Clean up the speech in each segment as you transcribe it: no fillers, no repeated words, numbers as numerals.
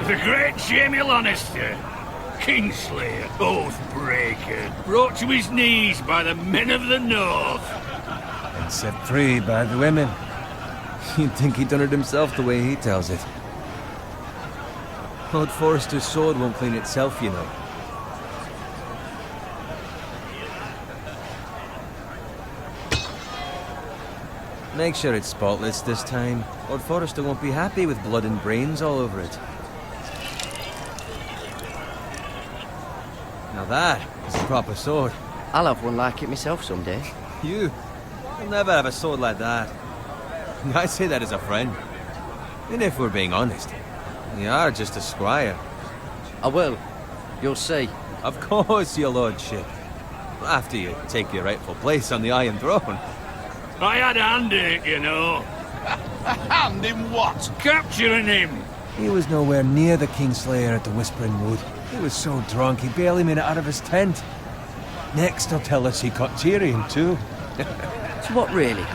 The great Jamie Lannister, Kingslayer, Oathbreaker, brought to his knees by the men of the North. And set free by the women. You'd think he'd done it himself the way he tells it. Lord Forrester's sword won't clean itself, you know. Make sure it's spotless this time. Lord Forrester won't be happy with blood and brains all over it. Now that is a proper sword. I'll have one like it myself someday. You'll never have a sword like that. I say that as a friend. And if we're being honest, you are just a squire. I will. You'll see. Of course, your lordship. After you take your rightful place on the Iron Throne. I had a hand in it, you know. A hand in what? Capturing him. He was nowhere near the Kingslayer at the Whispering Wood. He was so drunk he barely made it out of his tent. Next he'll tell us he caught Tyrion too. So what really?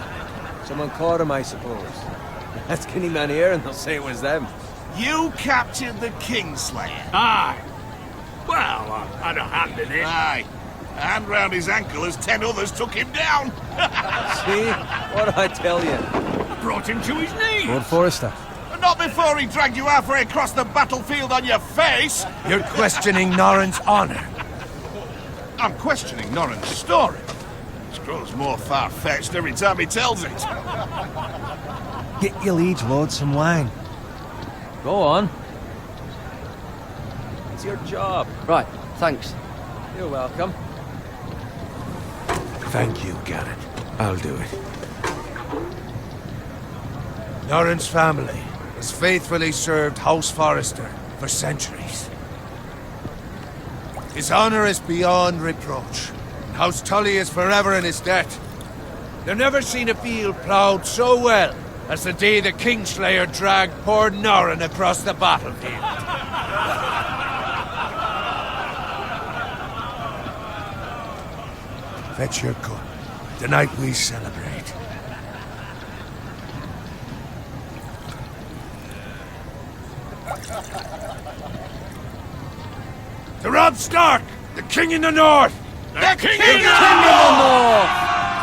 Someone caught him, I suppose. Ask any man here and they'll say it was them. You captured the Kingslayer? Aye. Well, I had a hand in it. Aye. A hand round his ankle as 10 others took him down. See? What'd I tell you? I brought him to his knees. Lord Forrester. Not before he dragged you halfway across the battlefield on your face. You're questioning Norrin's honor. I'm questioning Norrin's story. It grows more far-fetched every time he tells it. Get your liege lord some wine. Go on. It's your job. Right, thanks. You're welcome. Thank you, Garrett. I'll do it. Norrin's family has faithfully served House Forrester for centuries. His honor is beyond reproach. House Tully is forever in his debt. They've never seen a field ploughed so well as the day the Kingslayer dragged poor Norrin across the battlefield. Fetch your gun. Tonight we celebrate. To Robb Stark, the King in the North! The King King of the North!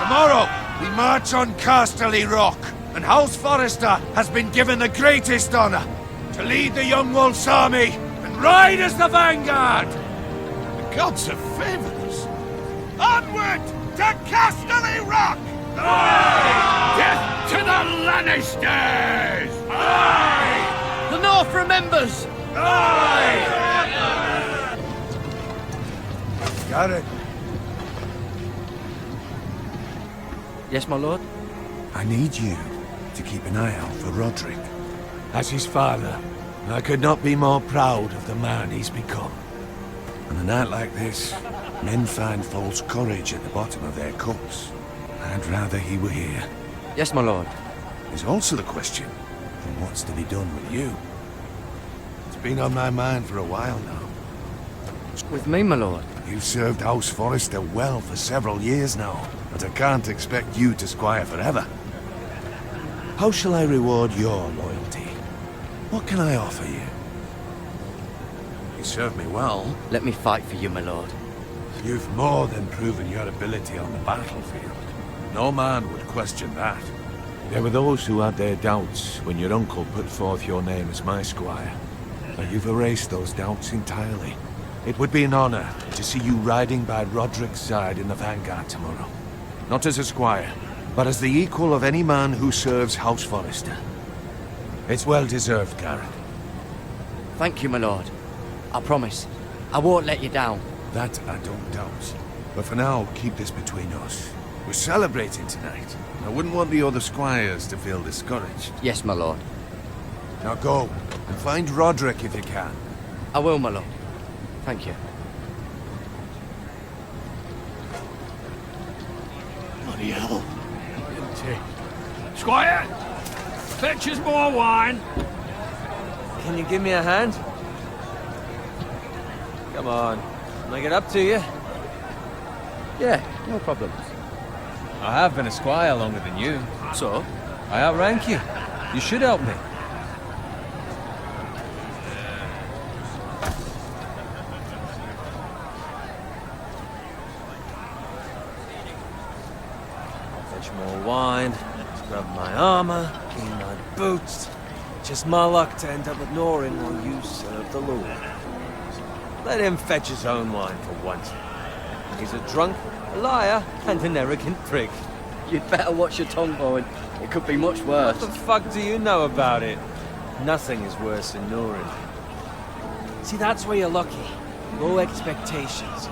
Tomorrow, we march on Casterly Rock, and House Forrester has been given the greatest honor to lead the Young Wolf's army and ride as the vanguard! The gods have favored us. Onward to Casterly Rock! Aye! Death to the Lannisters! Aye! The North remembers! Aye! Garrett, Yes, my lord? I need you to keep an eye out for Roderick. As his father, I could not be more proud of the man he's become. On a night like this, men find false courage at the bottom of their cups. I'd rather he were here. Yes, my lord. There's also the question of what's to be done with you. It's been on my mind for a while now. With me, my lord? You've served House Forrester well for several years now, but I can't expect you to squire forever. How shall I reward your loyalty? What can I offer you? You serve me well. Let me fight for you, my lord. You've more than proven your ability on the battlefield. No man would question that. There were those who had their doubts when your uncle put forth your name as my squire. But you've erased those doubts entirely. It would be an honor to see you riding by Roderick's side in the vanguard tomorrow. Not as a squire, but as the equal of any man who serves House Forrester. It's well deserved, Garrett. Thank you, my lord. I promise. I won't let you down. That I don't doubt. But for now, keep this between us. We're celebrating tonight. I wouldn't want the other squires to feel discouraged. Yes, my lord. Now go, and find Roderick if you can. I will, my lord. Thank you. Bloody hell. Squire, fetch us more wine. Can you give me a hand? Come on. Make it up to you. Yeah, no problem. I have been a squire longer than you. So? I outrank you. You should help me. Fetch more wine, scrub my armor, clean my boots. Just my luck to end up with Norin while you serve the Lord. Let him fetch his own wine for once. He's a drunk, a liar, and an arrogant prick. You'd better watch your tongue, Owen. It could be much worse. What the fuck do you know about it? Nothing is worse than Norin. See, that's where you're lucky. Low expectations.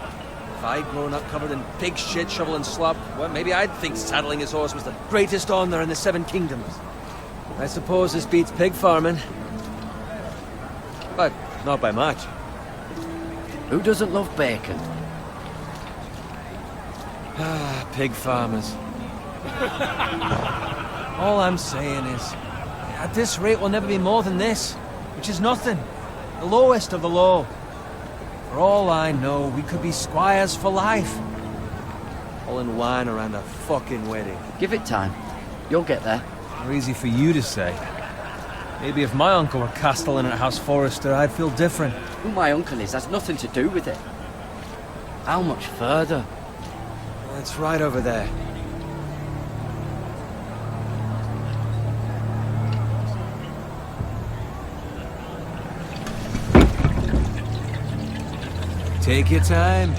If I'd grown up covered in pig shit, shovel and slop, well, maybe I'd think saddling his horse was the greatest honor in the Seven Kingdoms. I suppose this beats pig farming. But not by much. Who doesn't love bacon? Ah, pig farmers. All I'm saying is, at this rate we'll never be more than this, which is nothing. The lowest of the low. For all I know, we could be squires for life. All in wine around a fucking wedding. Give it time. You'll get there. More easy for you to say. Maybe if my uncle were castellan at House Forrester, I'd feel different. Who my uncle is has nothing to do with it. How much further? It's right over there. Take your time.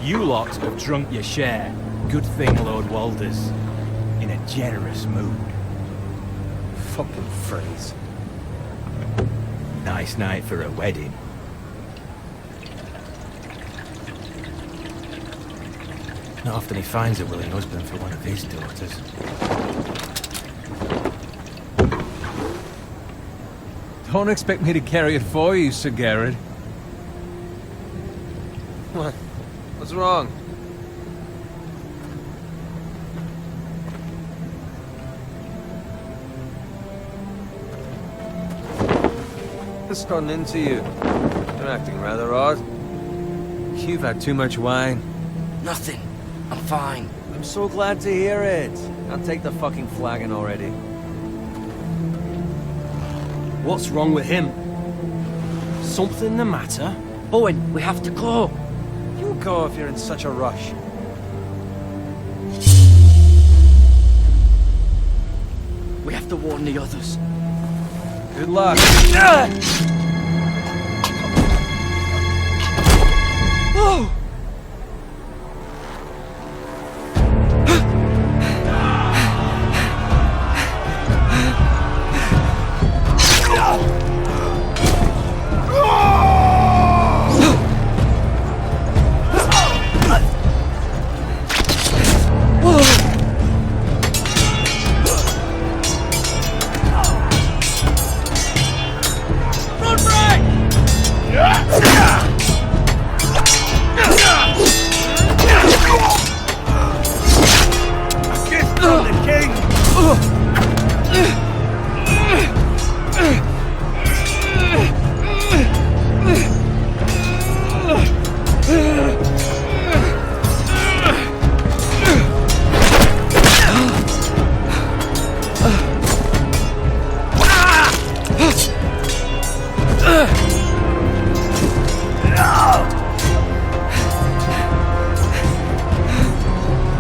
You lot have drunk your share. Good thing Lord Walder's in a generous mood. Fucking phrase. Nice night for a wedding. Not often he finds a willing husband for one of his daughters. Don't expect me to carry it for you, Sir Garrett. What? What's wrong? What's gotten into you? You're acting rather odd. You've had too much wine. Nothing. I'm fine. I'm so glad to hear it. I'll take the fucking flagon already. What's wrong with him? Something the matter? Owen, we have to go. You go if you're in such a rush. We have to warn the others. Good luck. Oh!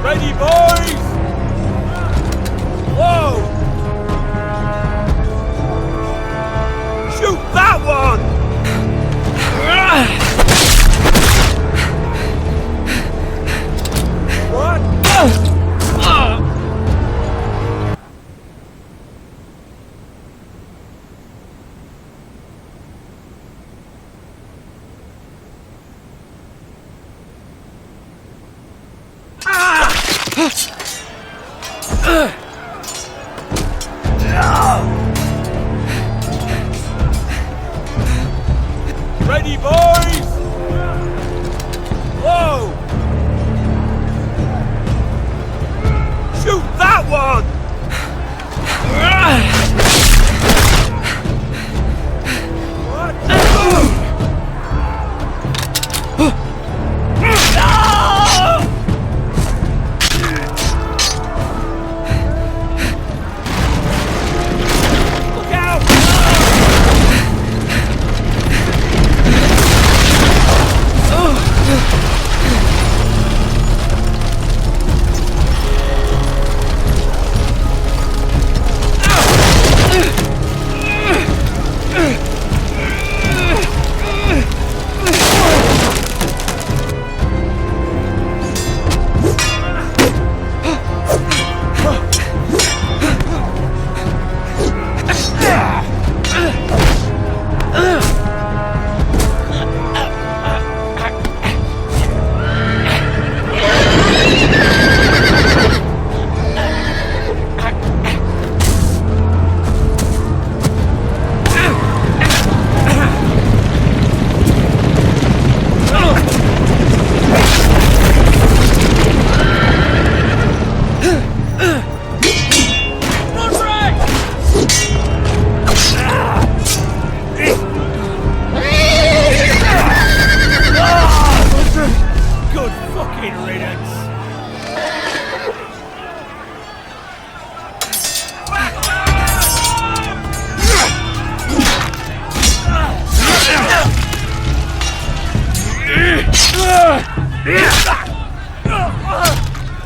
Ready, boys! Whoa! Shoot that one! What? Ready, boys! Whoa!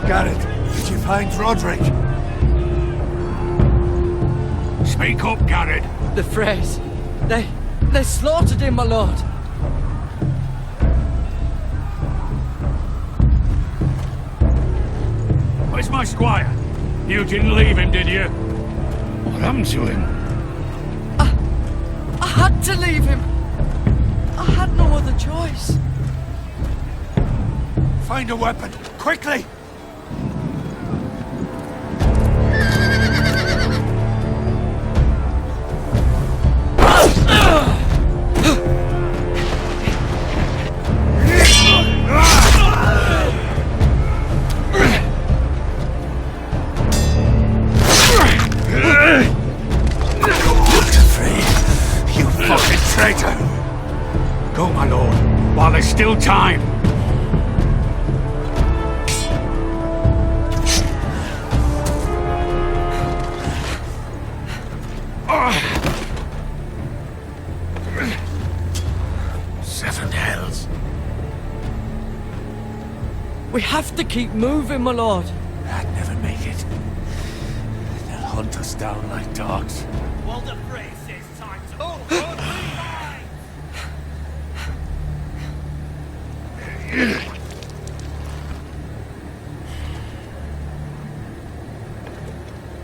Garrett, did you find Roderick? Speak up, Garrett. The Freys. They slaughtered him, my lord. Where's my squire? You didn't leave him, did you? What happened to him? I had to leave him. I had no other choice. Find a weapon, quickly! Go, my lord, while there's still time. Seven hells. We have to keep moving, my lord. I'd never make it. They'll hunt us down like dogs. Well, the Frey says time to...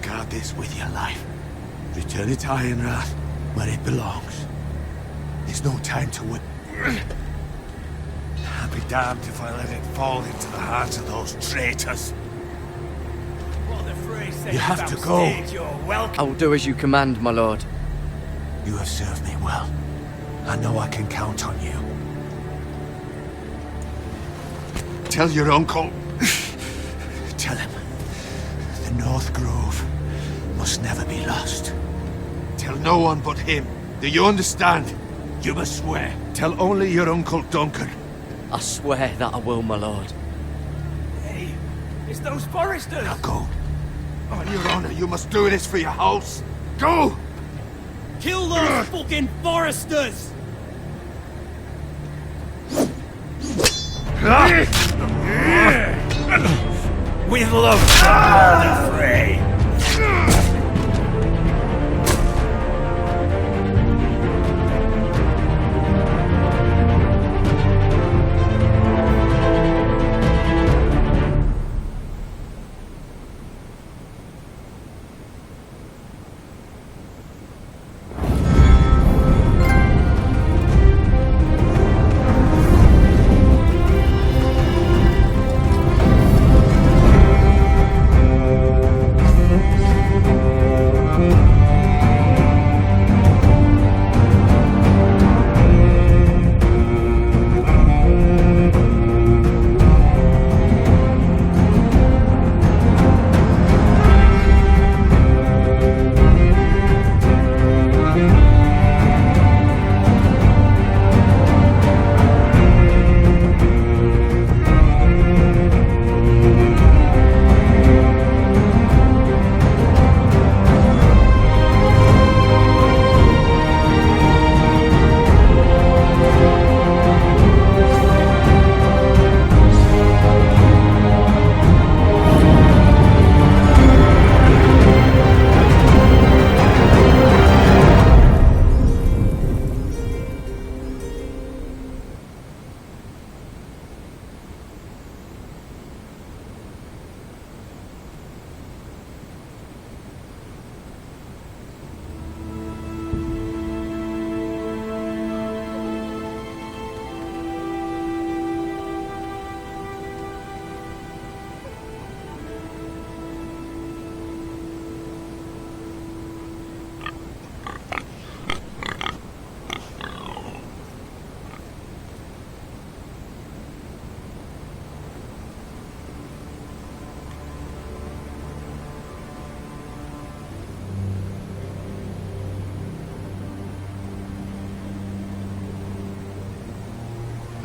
Guard this with your life. Return it to Ironrath, where it belongs. There's no time to wait. I'll be damned if I let it fall into the hands of those traitors. Well, the Frey says You have to go. You're welcome. I will do as you command, my lord. You have served me well. I know I can count on you. Tell your uncle. Tell him. The North Grove must never be lost. Tell no one but him. Do you understand? You must swear. Tell only your Uncle Duncan. I swear that I will, my lord. Hey, it's those foresters. Now go. On your honor, you must do this for your house. Go! Kill those fucking foresters! With love from all the Frey.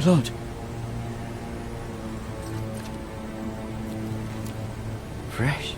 Lord. Fresh.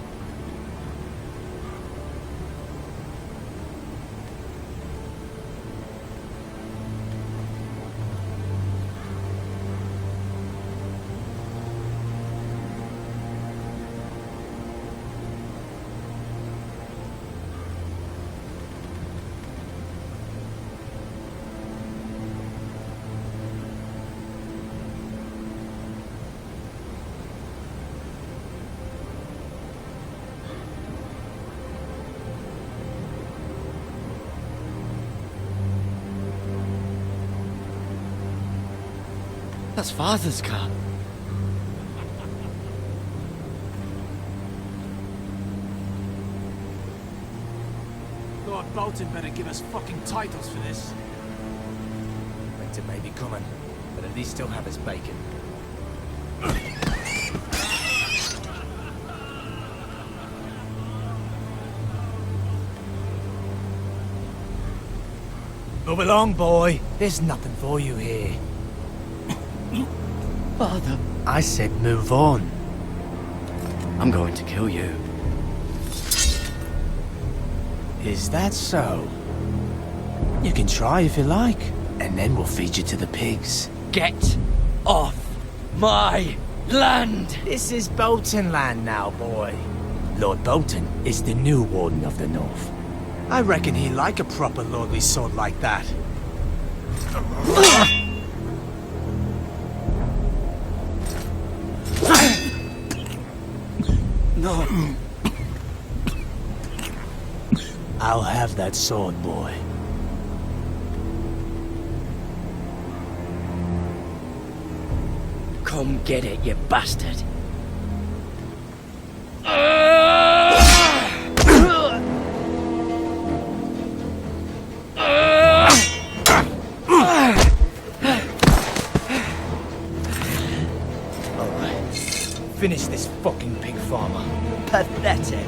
That's Father's car. Lord Bolton better give us fucking titles for this. Winter may be coming, but at least still have his bacon. Move along, boy. There's nothing for you here. Father, I said move on. I'm going to kill you. Is that so? You can try if you like, and then we'll feed you to the pigs. Get off my land! This is Bolton land now, boy. Lord Bolton is the new Warden of the North. I reckon he'd like a proper lordly sword like that. No. I'll have that sword, boy. Come get it, you bastard. Finish this fucking pig farmer. Pathetic.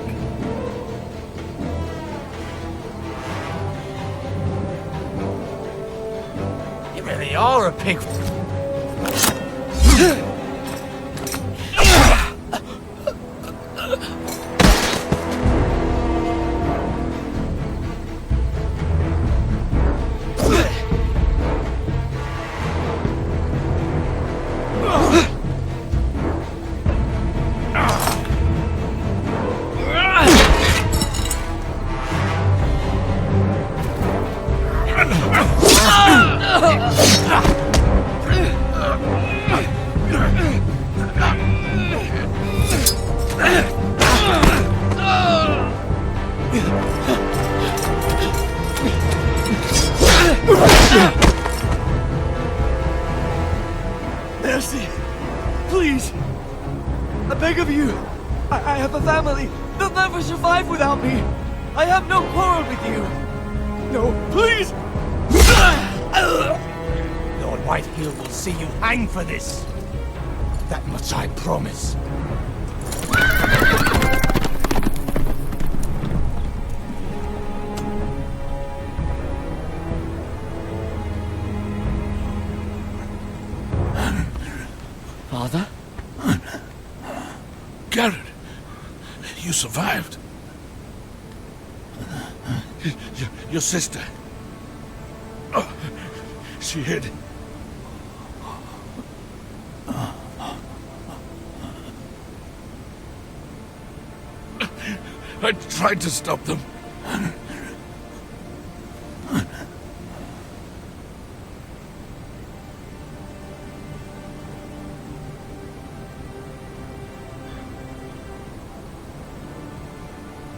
You really are a pig. Mercy! Please! I beg of you! I have a family! They'll never survive without me! I have no quarrel with you! No, please! Lord Whitehill will see you hang for this. That much I promise. Father? Garrett, you survived. Your sister. Oh, she hid. I tried to stop them.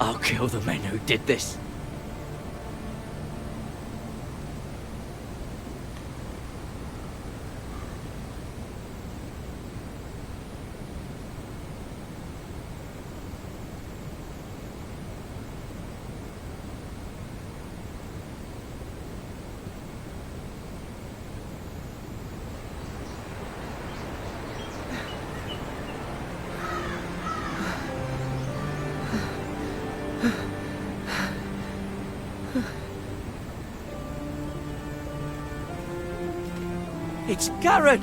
I'll kill the men who did this. It's Garrett!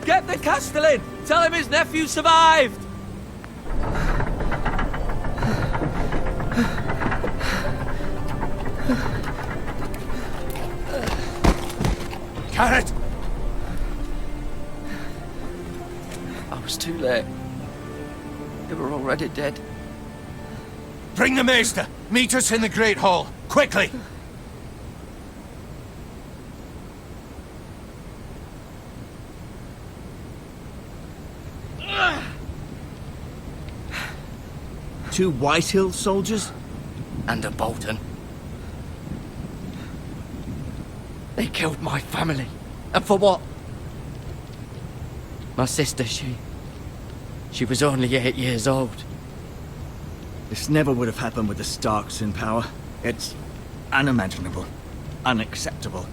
Get the Castellan! Tell him his nephew survived! Garrett! I was too late. They were already dead. Bring the maester! Meet us in the Great Hall! Quickly! Two Whitehill soldiers? And a Bolton. They killed my family. And for what? My sister, she was only 8 years old. This never would have happened with the Starks in power. It's unimaginable. Unacceptable.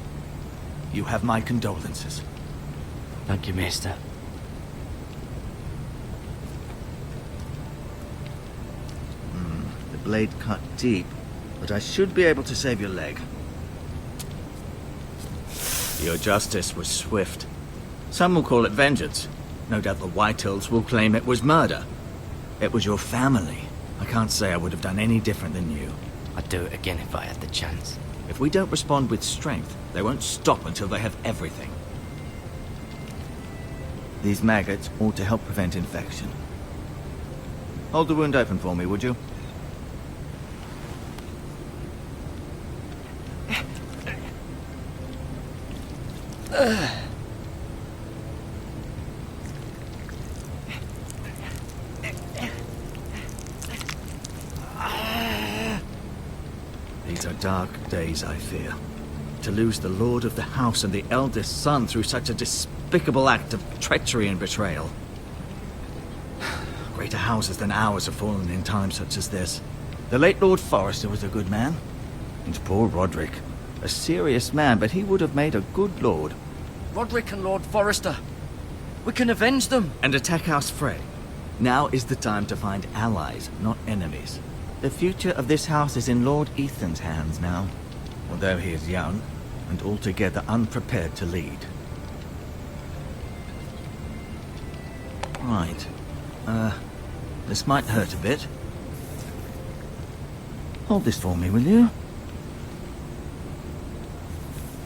You have my condolences. Thank you, Maester. The blade cut deep, but I should be able to save your leg. Your justice was swift. Some will call it vengeance. No doubt the Whitehills will claim it was murder. It was your family. I can't say I would have done any different than you. I'd do it again if I had the chance. If we don't respond with strength, they won't stop until they have everything. These maggots ought to help prevent infection. Hold the wound open for me, would you? These are dark days, I fear. To lose the lord of the house and the eldest son through such a despicable act of treachery and betrayal. Greater houses than ours have fallen in times such as this. The late Lord Forrester was a good man. And poor Roderick. A serious man, but he would have made a good lord. Roderick and Lord Forrester. We can avenge them. And attack House Frey. Now is the time to find allies, not enemies. The future of this house is in Lord Ethan's hands now. Although he is young, and altogether unprepared to lead. Right. This might hurt a bit. Hold this for me, will you?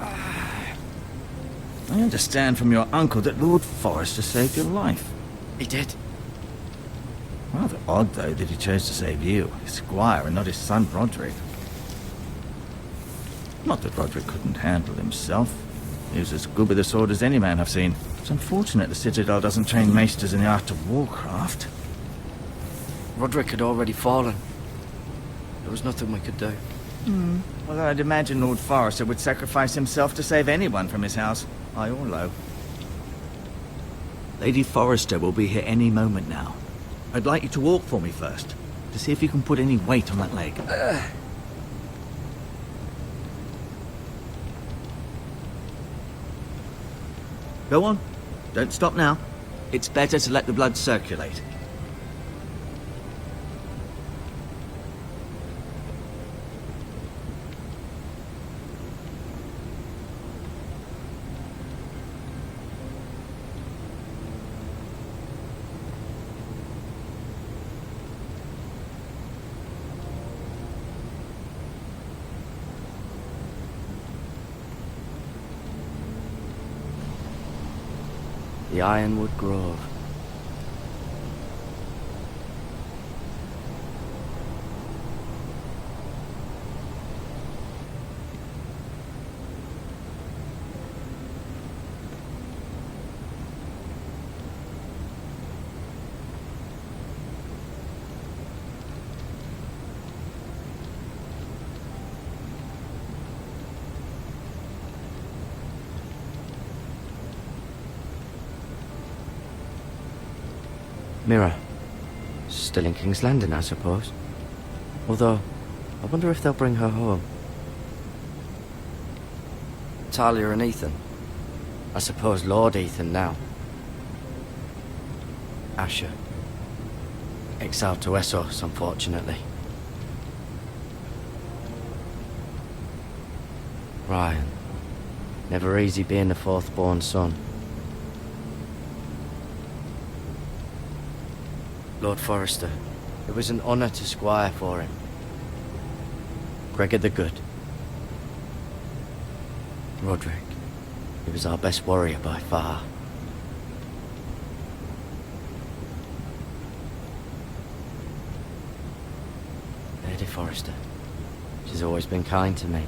I understand from your uncle that Lord Forrester saved your life. He did. Rather odd, though, that he chose to save you, his squire, and not his son Roderick. Not that Roderick couldn't handle himself. He was as good with a sword as any man I've seen. It's unfortunate the Citadel doesn't train maesters in the art of warcraft. Roderick had already fallen. There was nothing we could do. Well, I'd imagine Lord Forrester would sacrifice himself to save anyone from his house, high or low. Lady Forrester will be here any moment now. I'd like you to walk for me first, to see if you can put any weight on that leg. Go on. Don't stop now. It's better to let the blood circulate. The Ironwood Grove. Mira. Still in King's Landing, I suppose. Although, I wonder if they'll bring her home. Talia and Ethan. I suppose Lord Ethan now. Asher. Exiled to Essos, unfortunately. Ryan. Never easy being the fourth-born son. Lord Forrester. It was an honour to squire for him. Gregor the Good. Roderick. He was our best warrior by far. Lady Forrester. She's always been kind to me.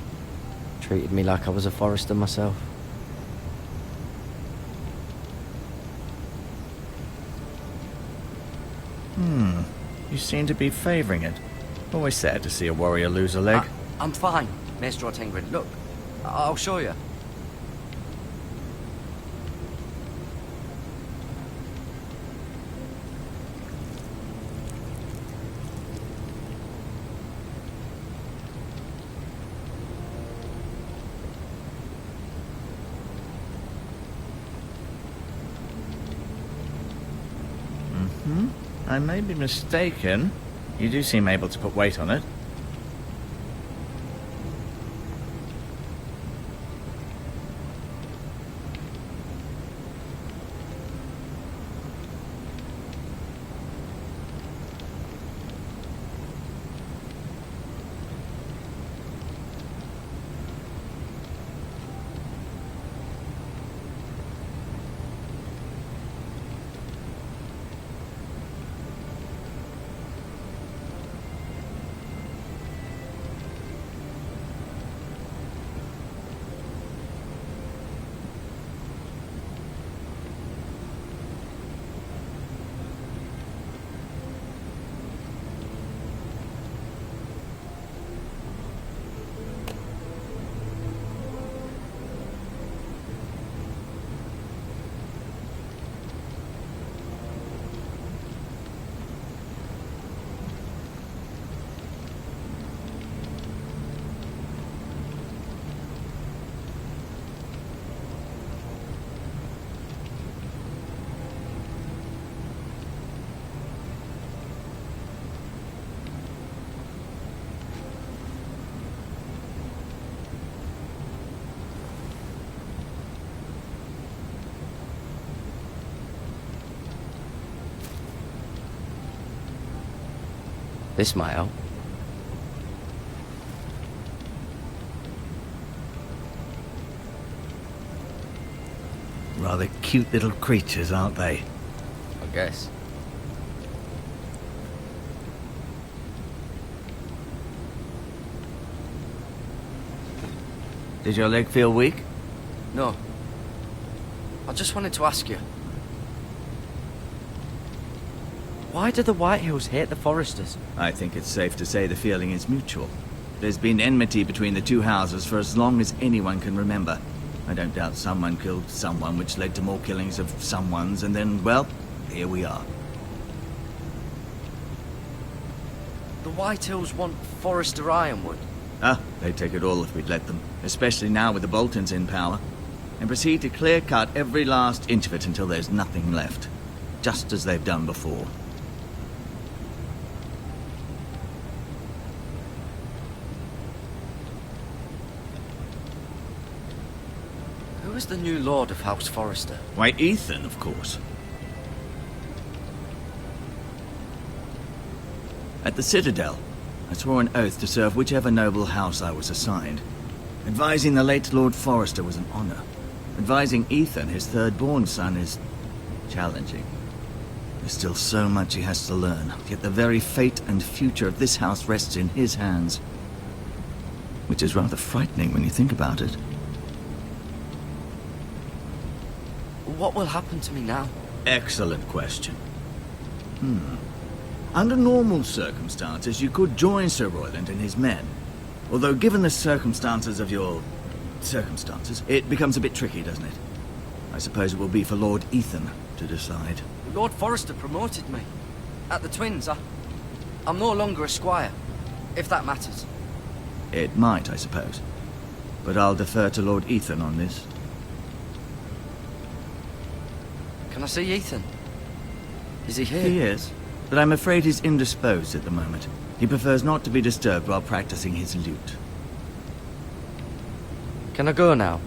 Treated me like I was a Forrester myself. You seem to be favouring it. Always sad to see a warrior lose a leg. I'm fine, Maester Ortengrin. Look, I'll show you. I may be mistaken. You do seem able to put weight on it. This might help. Rather cute little creatures, aren't they? I guess. Did your leg feel weak? No. I just wanted to ask you. Why do the Whitehills hate the Forresters? I think it's safe to say the feeling is mutual. There's been enmity between the two houses for as long as anyone can remember. I don't doubt someone killed someone, which led to more killings of someones, and then, well, here we are. The Whitehills want Forrester Ironwood. Ah, they'd take it all if we'd let them, especially now with the Boltons in power, and proceed to clear-cut every last inch of it until there's nothing left, just as they've done before. Who is the new Lord of House Forrester? Why, Ethan, of course. At the Citadel, I swore an oath to serve whichever noble house I was assigned. Advising the late Lord Forrester was an honor. Advising Ethan, his third-born son, is challenging. There's still so much he has to learn, yet the very fate and future of this house rests in his hands. Which is rather frightening when you think about it. What will happen to me now? Excellent question. Under normal circumstances, you could join Sir Royland and his men. Although given the circumstances of your... circumstances, it becomes a bit tricky, doesn't it? I suppose it will be for Lord Ethan to decide. Lord Forrester promoted me. At the Twins, I'm no longer a squire, if that matters. It might, I suppose. But I'll defer to Lord Ethan on this. Can I see Ethan? Is he here? He is, but I'm afraid he's indisposed at the moment. He prefers not to be disturbed while practicing his lute. Can I go now?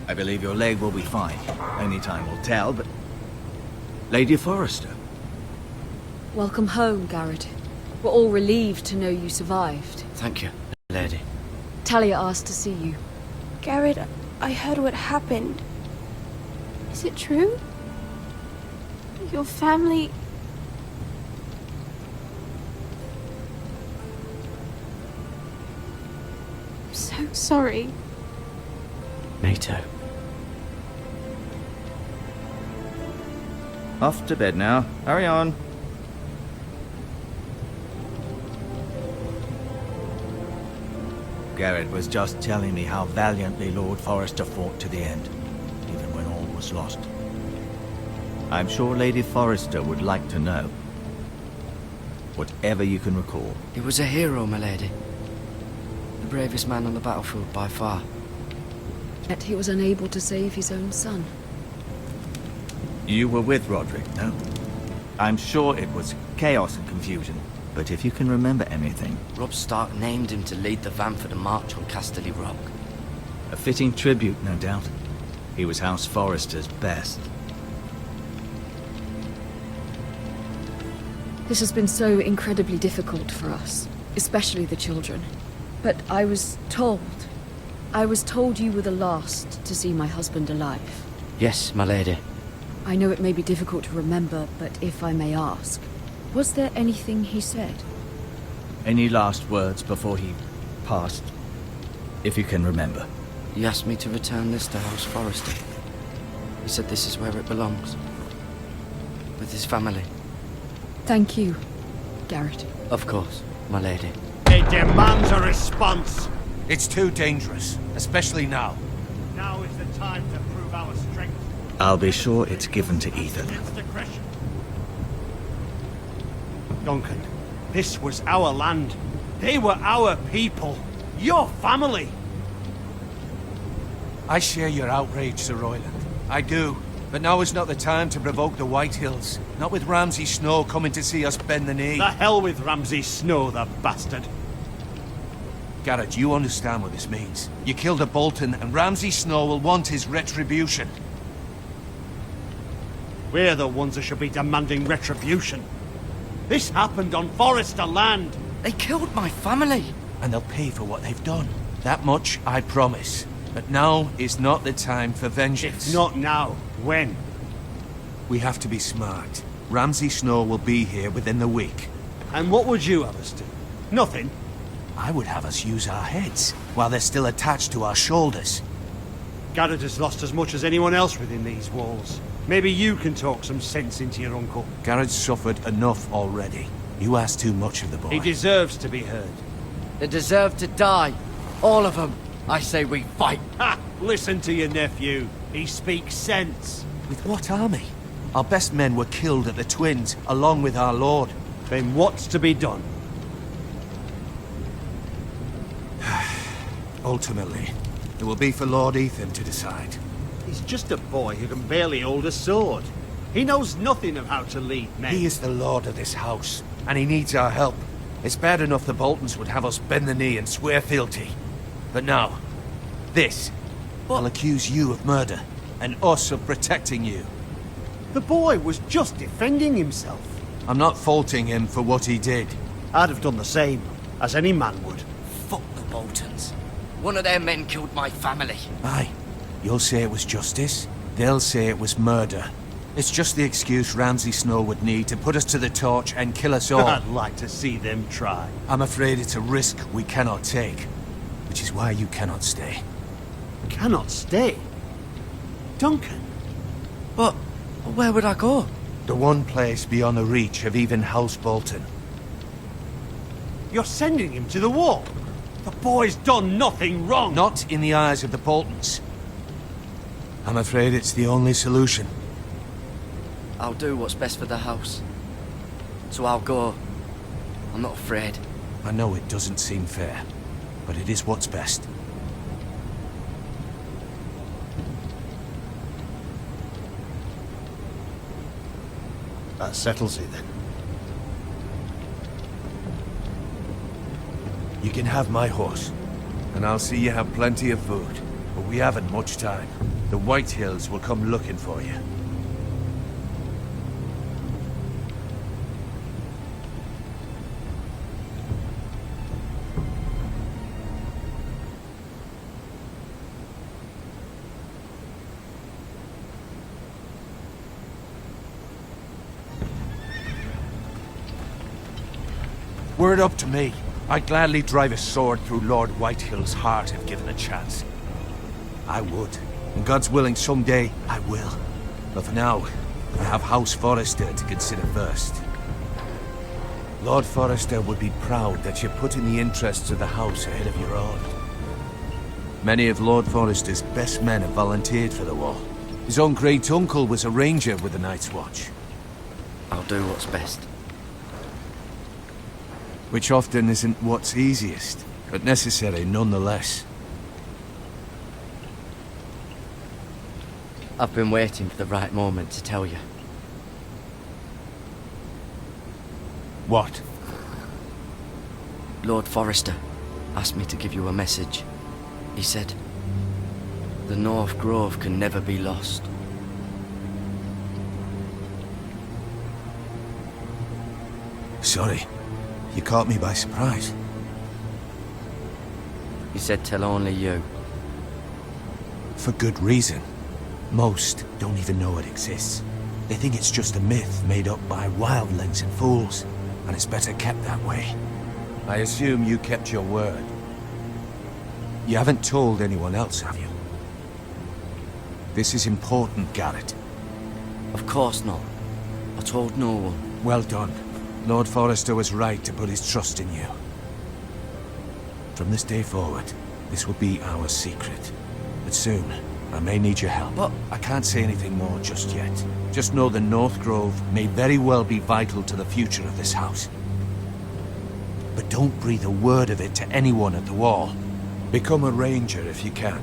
I believe your leg will be fine. Only time will tell, but... Lady Forrester. Welcome home, Garrett. We're all relieved to know you survived. Thank you, lady. Talia asked to see you. Garrett, I heard what happened. Is it true? Your family... I'm so sorry. Me too. Off to bed now. Hurry on. Garrett was just telling me how valiantly Lord Forrester fought to the end, even when all was lost. I'm sure Lady Forrester would like to know. Whatever you can recall. He was a hero, my lady. The bravest man on the battlefield by far. Yet he was unable to save his own son. You were with Roderick, no? I'm sure it was chaos and confusion, but if you can remember anything... Robb Stark named him to lead the van for the march on Casterly Rock. A fitting tribute, no doubt. He was House Forrester's best. This has been so incredibly difficult for us, especially the children. But I was told you were the last to see my husband alive. Yes, my lady. I know it may be difficult to remember, but if I may ask, was there anything he said? Any last words before he passed? If you can remember. He asked me to return this to House Forrester. He said this is where it belongs. With his family. Thank you, Garrett. Of course, my lady. It demands a response. It's too dangerous, especially now. Now is the time to prove our strength. I'll be sure it's given to Ethan. Duncan, this was our land. They were our people. Your family. I share your outrage, Sir Royland. I do. But now is not the time to provoke the Whitehills. Not with Ramsay Snow coming to see us bend the knee. The hell with Ramsay Snow, the bastard. Garrett, you understand what this means. You killed a Bolton, and Ramsay Snow will want his retribution. We're the ones that should be demanding retribution. This happened on Forrester land. They killed my family. And they'll pay for what they've done. That much I promise. But now is not the time for vengeance. If not now, when? We have to be smart. Ramsay Snow will be here within the week. And what would you have us do? Nothing? I would have us use our heads, while they're still attached to our shoulders. Garrett has lost as much as anyone else within these walls. Maybe you can talk some sense into your uncle. Garrett's suffered enough already. You ask too much of the boy. He deserves to be heard. They deserve to die. All of them. I say we fight. Ha! Listen to your nephew. He speaks sense. With what army? Our best men were killed at the Twins, along with our lord. Then what's to be done? Ultimately, it will be for Lord Ethan to decide. He's just a boy who can barely hold a sword. He knows nothing of how to lead men. He is the lord of this house, and he needs our help. It's bad enough the Boltons would have us bend the knee and swear fealty. But now, this. I'll accuse you of murder, and us of protecting you. The boy was just defending himself. I'm not faulting him for what he did. I'd have done the same, as any man would. Fuck the Boltons. One of their men killed my family. Aye. You'll say it was justice. They'll say it was murder. It's just the excuse Ramsay Snow would need to put us to the torch and kill us all. I'd like to see them try. I'm afraid it's a risk we cannot take. Which is why you cannot stay. Cannot stay? Duncan? But where would I go? The one place beyond the reach of even House Bolton. You're sending him to the wall? The boy's done nothing wrong! Not in the eyes of the Boltons. I'm afraid it's the only solution. I'll do what's best for the house. So I'll go. I'm not afraid. I know it doesn't seem fair, but it is what's best. That settles it then. You can have my horse, and I'll see you have plenty of food. But we haven't much time. The Whitehills will come looking for you. Were it up to me, I'd gladly drive a sword through Lord Whitehill's heart if given a chance. I would. And God's willing, someday I will. But for now, I have House Forrester to consider first. Lord Forrester would be proud that you're putting the interests of the house ahead of your own. Many of Lord Forrester's best men have volunteered for the war. His own great-uncle was a ranger with the Night's Watch. I'll do what's best. Which often isn't what's easiest, but necessary nonetheless. I've been waiting for the right moment to tell you. What? Lord Forrester asked me to give you a message. He said, the North Grove can never be lost. Sorry. You caught me by surprise. He said tell only you. For good reason. Most don't even know it exists. They think it's just a myth made up by wildlings and fools, and it's better kept that way. I assume you kept your word. You haven't told anyone else, have you? This is important, Garrett. Of course not. I told no one. Well done. Lord Forrester was right to put his trust in you. From this day forward, this will be our secret. But soon, I may need your help. But I can't say anything more just yet. Just know the North Grove may very well be vital to the future of this house. But don't breathe a word of it to anyone at the Wall. Become a ranger if you can.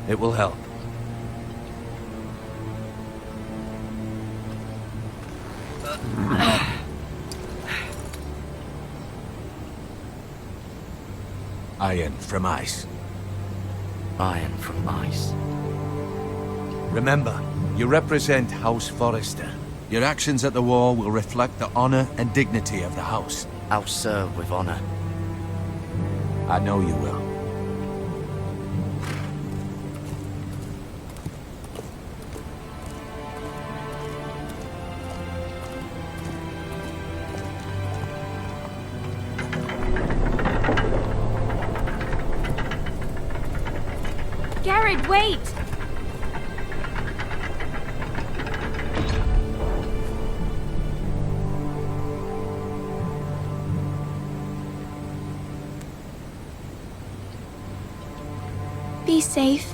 It will help. Iron from ice. Iron from ice. Remember, you represent House Forrester. Your actions at the Wall will reflect the honor and dignity of the house. I'll serve with honor. I know you will. Garrett, wait! Be safe.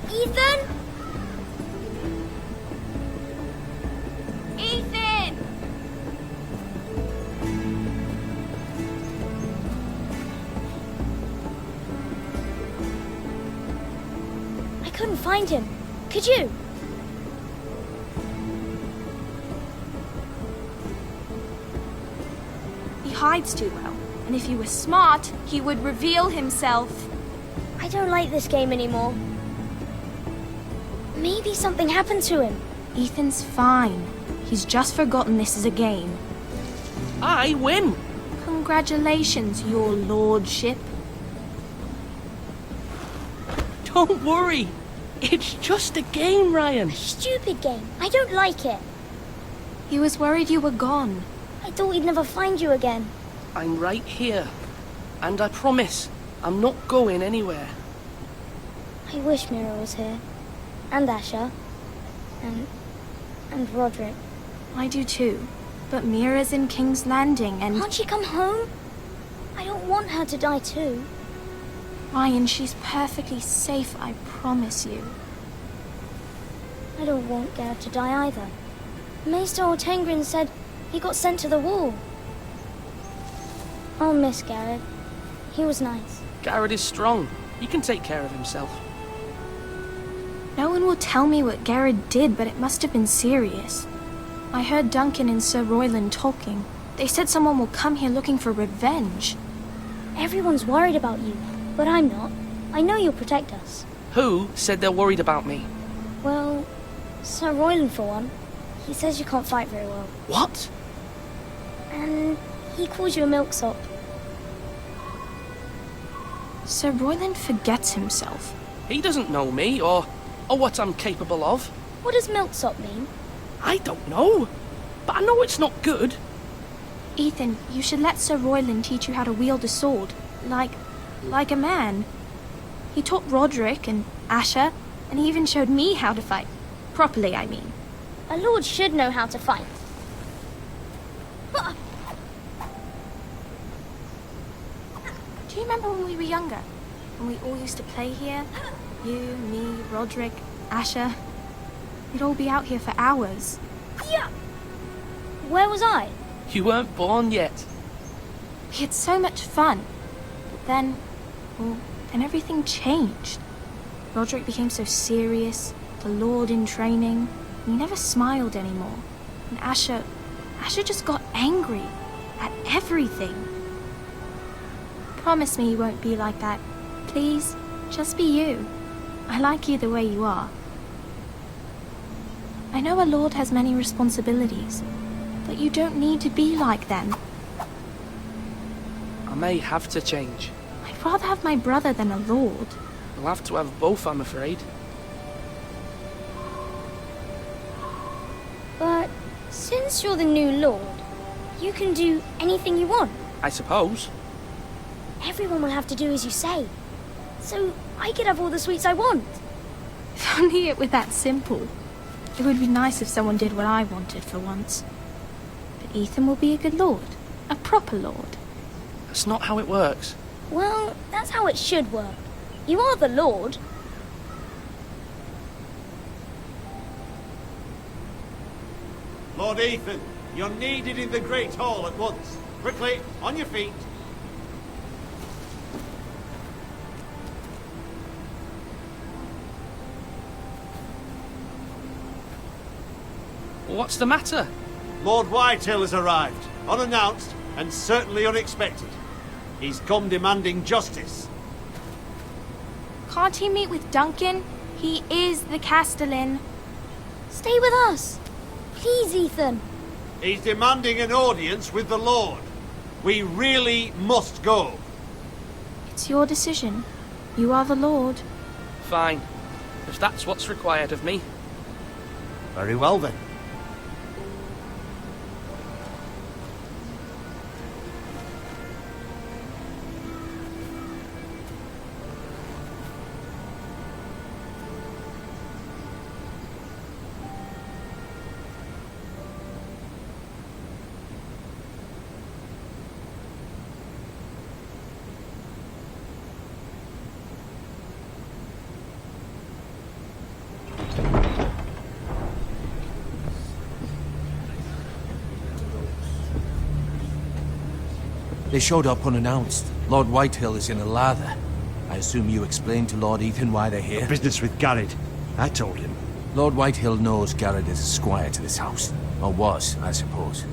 Ethan? Ethan! I couldn't find him. Could you? He hides too well, and if he was smart, he would reveal himself. I don't like this game anymore. Maybe something happened to him. Ethan's fine. He's just forgotten this is a game. I win! Congratulations, your lordship. Don't worry. It's just a game, Ryan. Stupid game. I don't like it. He was worried you were gone. I thought he'd never find you again. I'm right here. And I promise, I'm not going anywhere. I wish Mira was here. And Asher. And Roderick. I do too. But Mira's in King's Landing and... Can't she come home? I don't want her to die too. Ryan, she's perfectly safe, I promise you. I don't want Garrett to die either. Maester Ortengrin said he got sent to the Wall. I'll miss Garrett. He was nice. Garrett is strong. He can take care of himself. No one will tell me what Garrett did, but it must have been serious. I heard Duncan and Sir Royland talking. They said someone will come here looking for revenge. Everyone's worried about you, but I'm not. I know you'll protect us. Who said they're worried about me? Well, Sir Royland for one. He says you can't fight very well. What? And he calls you a milksop. Sir Royland forgets himself. He doesn't know me, or what I'm capable of. What does milksop mean? I don't know, but I know it's not good. Ethan, you should let Sir Royland teach you how to wield a sword. Like a man. He taught Roderick and Asher, and he even showed me how to fight. Properly, I mean. A lord should know how to fight. Do you remember when we were younger? When we all used to play here? You, me, Roderick, Asher. We'd all be out here for hours. Yeah. Where was I? You weren't born yet. We had so much fun. But then, well, then everything changed. Roderick became so serious, the Lord in training, and he never smiled anymore. And Asher just got angry at everything. Promise me you won't be like that. Please, just be you. I like you the way you are. I know a lord has many responsibilities, but you don't need to be like them. I may have to change. I'd rather have my brother than a lord. We'll have to have both, I'm afraid. But since you're the new lord, you can do anything you want. I suppose. Everyone will have to do as you say. So I could have all the sweets I want. If only it were that simple. It would be nice if someone did what I wanted for once. But Ethan will be a good lord. A proper lord. That's not how it works. Well, that's how it should work. You are the lord. Lord Ethan, you're needed in the Great Hall at once. Quickly, on your feet. What's the matter? Lord Whitehill has arrived, unannounced and certainly unexpected. He's come demanding justice. Can't he meet with Duncan? He is the Castellan. Stay with us. Please, Ethan. He's demanding an audience with the Lord. We really must go. It's your decision. You are the Lord. Fine. If that's what's required of me. Very well then. They showed up unannounced. Lord Whitehill is in a lather. I assume you explained to Lord Ethan why they're here? Business with Garrett. I told him. Lord Whitehill knows Garrett is a squire to this house. Or was, I suppose.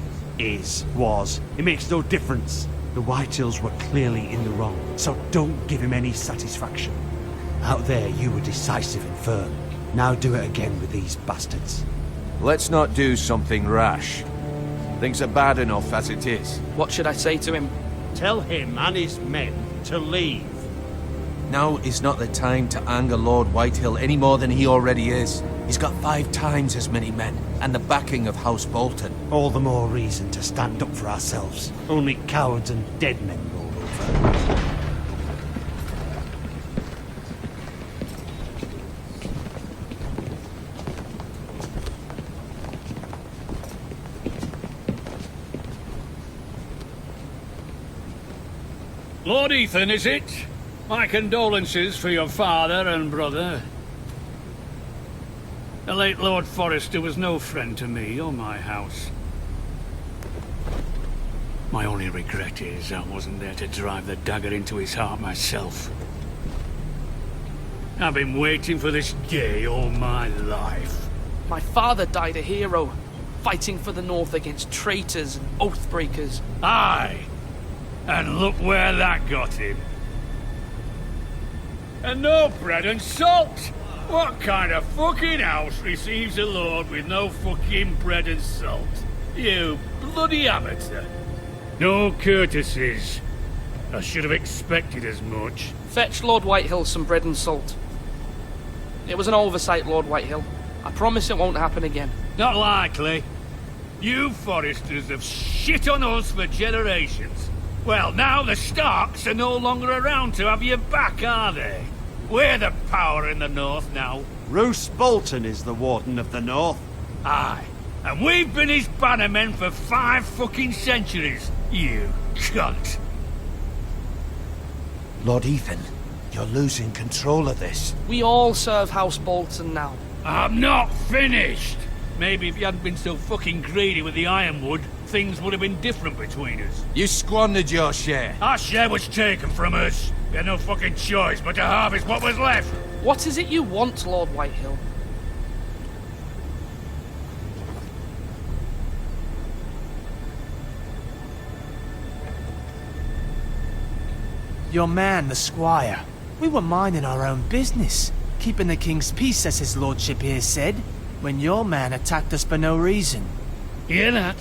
Was. It makes no difference. The Whitehills were clearly in the wrong, so don't give him any satisfaction. Out there, you were decisive and firm. Now do it again with these bastards. Let's not do something rash. Things are bad enough as it is. What should I say to him? Tell him and his men to leave. Now is not the time to anger Lord Whitehill any more than he already is. He's got 5 times as many men, and the backing of House Bolton. All the more reason to stand up for ourselves. Only cowards and dead men roll over. Lord Ethan, is it? My condolences for your father and brother. The late Lord Forrester was no friend to me or my house. My only regret is I wasn't there to drive the dagger into his heart myself. I've been waiting for this day all my life. My father died a hero, fighting for the North against traitors and oath-breakers. Aye, and look where that got him. And no bread and salt! What kind of fucking house receives a lord with no fucking bread and salt? You bloody amateur. No courtesies. I should have expected as much. Fetch Lord Whitehill some bread and salt. It was an oversight, Lord Whitehill. I promise it won't happen again. Not likely. You Forresters have shit on us for generations. Well, now the Starks are no longer around to have you back, are they? We're the power in the north now. Roose Bolton is the Warden of the North. Aye. And we've been his bannermen for 5 fucking centuries, you cunt. Lord Ethan, you're losing control of this. We all serve House Bolton now. I'm not finished. Maybe if you hadn't been so fucking greedy with the ironwood, things would have been different between us. You squandered your share. Our share was taken from us. We had no fucking choice but to harvest what was left. What is it you want, Lord Whitehill? Your man, the squire. We were minding our own business, keeping the king's peace, as his lordship here said, when your man attacked us for no reason. Hear that?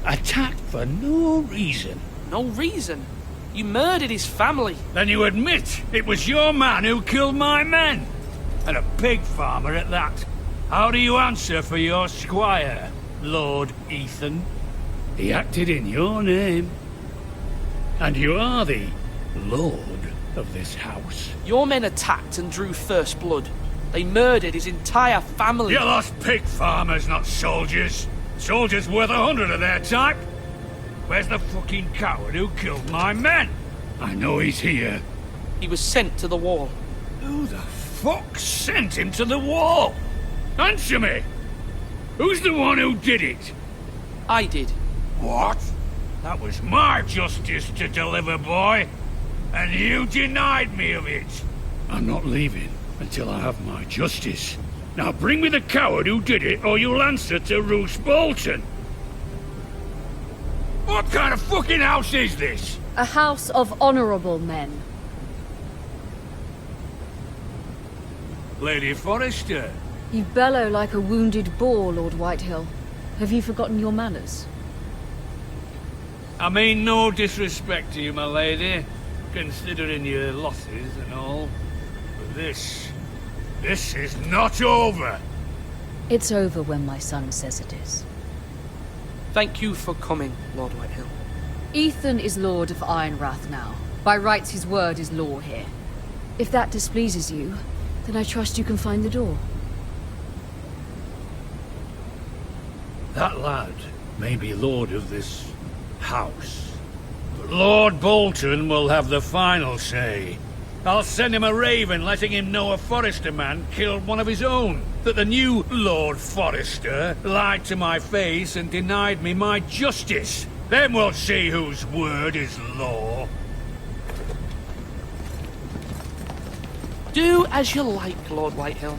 Attacked for no reason. No reason? You murdered his family. Then you admit it was your man who killed my men. And a pig farmer at that. How do you answer for your squire, Lord Ethan? He acted in your name. And you are the lord of this house. Your men attacked and drew first blood. They murdered his entire family. You lost pig farmers, not soldiers. Soldiers worth 100 of their type. Where's the fucking coward who killed my men? I know he's here. He was sent to the wall. Who the fuck sent him to the wall? Answer me! Who's the one who did it? I did. What? That was my justice to deliver, boy. And you denied me of it. I'm not leaving until I have my justice. Now bring me the coward who did it, or you'll answer to Roose Bolton. What kind of fucking house is this? A house of honorable men. Lady Forrester. You bellow like a wounded boar, Lord Whitehill. Have you forgotten your manners? I mean no disrespect to you, my lady, considering your losses and all. But this is not over. It's over when my son says it is. Thank you for coming, Lord Whitehill. Ethan is Lord of Ironrath now. By rights, his word is law here. If that displeases you, then I trust you can find the door. That lad may be lord of this house, but Lord Bolton will have the final say. I'll send him a raven letting him know a Forrester man killed one of his own. That the new Lord Forrester lied to my face and denied me my justice. Then we'll see whose word is law. Do as you like, Lord Whitehill.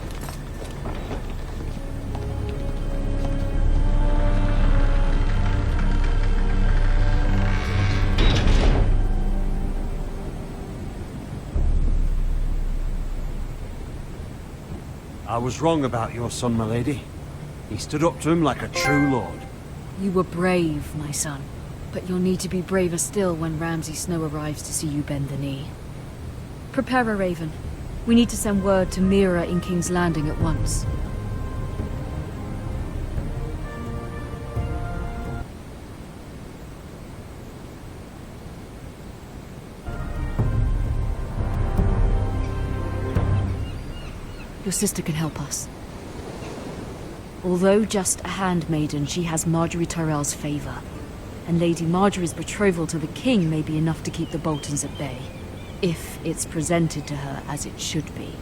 I was wrong about your son, my lady. He stood up to him like a true lord. You were brave, my son. But you'll need to be braver still when Ramsay Snow arrives to see you bend the knee. Prepare a raven. We need to send word to Mira in King's Landing at once. Your sister can help us. Although just a handmaiden, she has Marjorie Tyrell's favor. And Lady Marjorie's betrothal to the king may be enough to keep the Boltons at bay. If it's presented to her as it should be.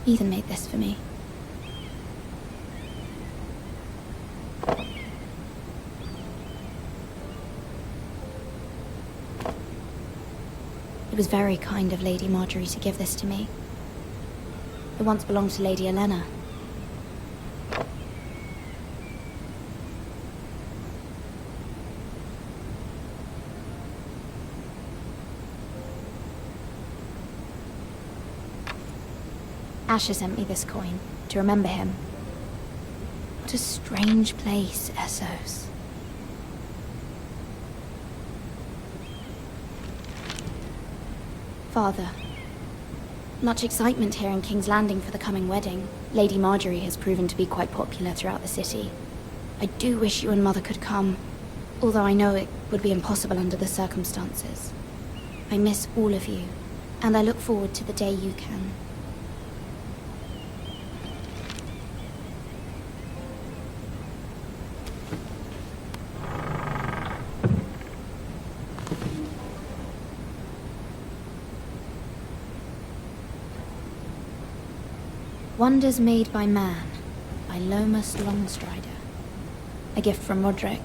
Ethan made this for me. It was very kind of Lady Marjorie to give this to me. It once belonged to Lady Elena. Asher sent me this coin to remember him. What a strange place, Essos. Father. Much excitement here in King's Landing for the coming wedding. Lady Marjorie has proven to be quite popular throughout the city. I do wish you and Mother could come, although I know it would be impossible under the circumstances. I miss all of you, and I look forward to the day you can. Wonders Made by Man, by Lomas Longstrider. A gift from Roderick.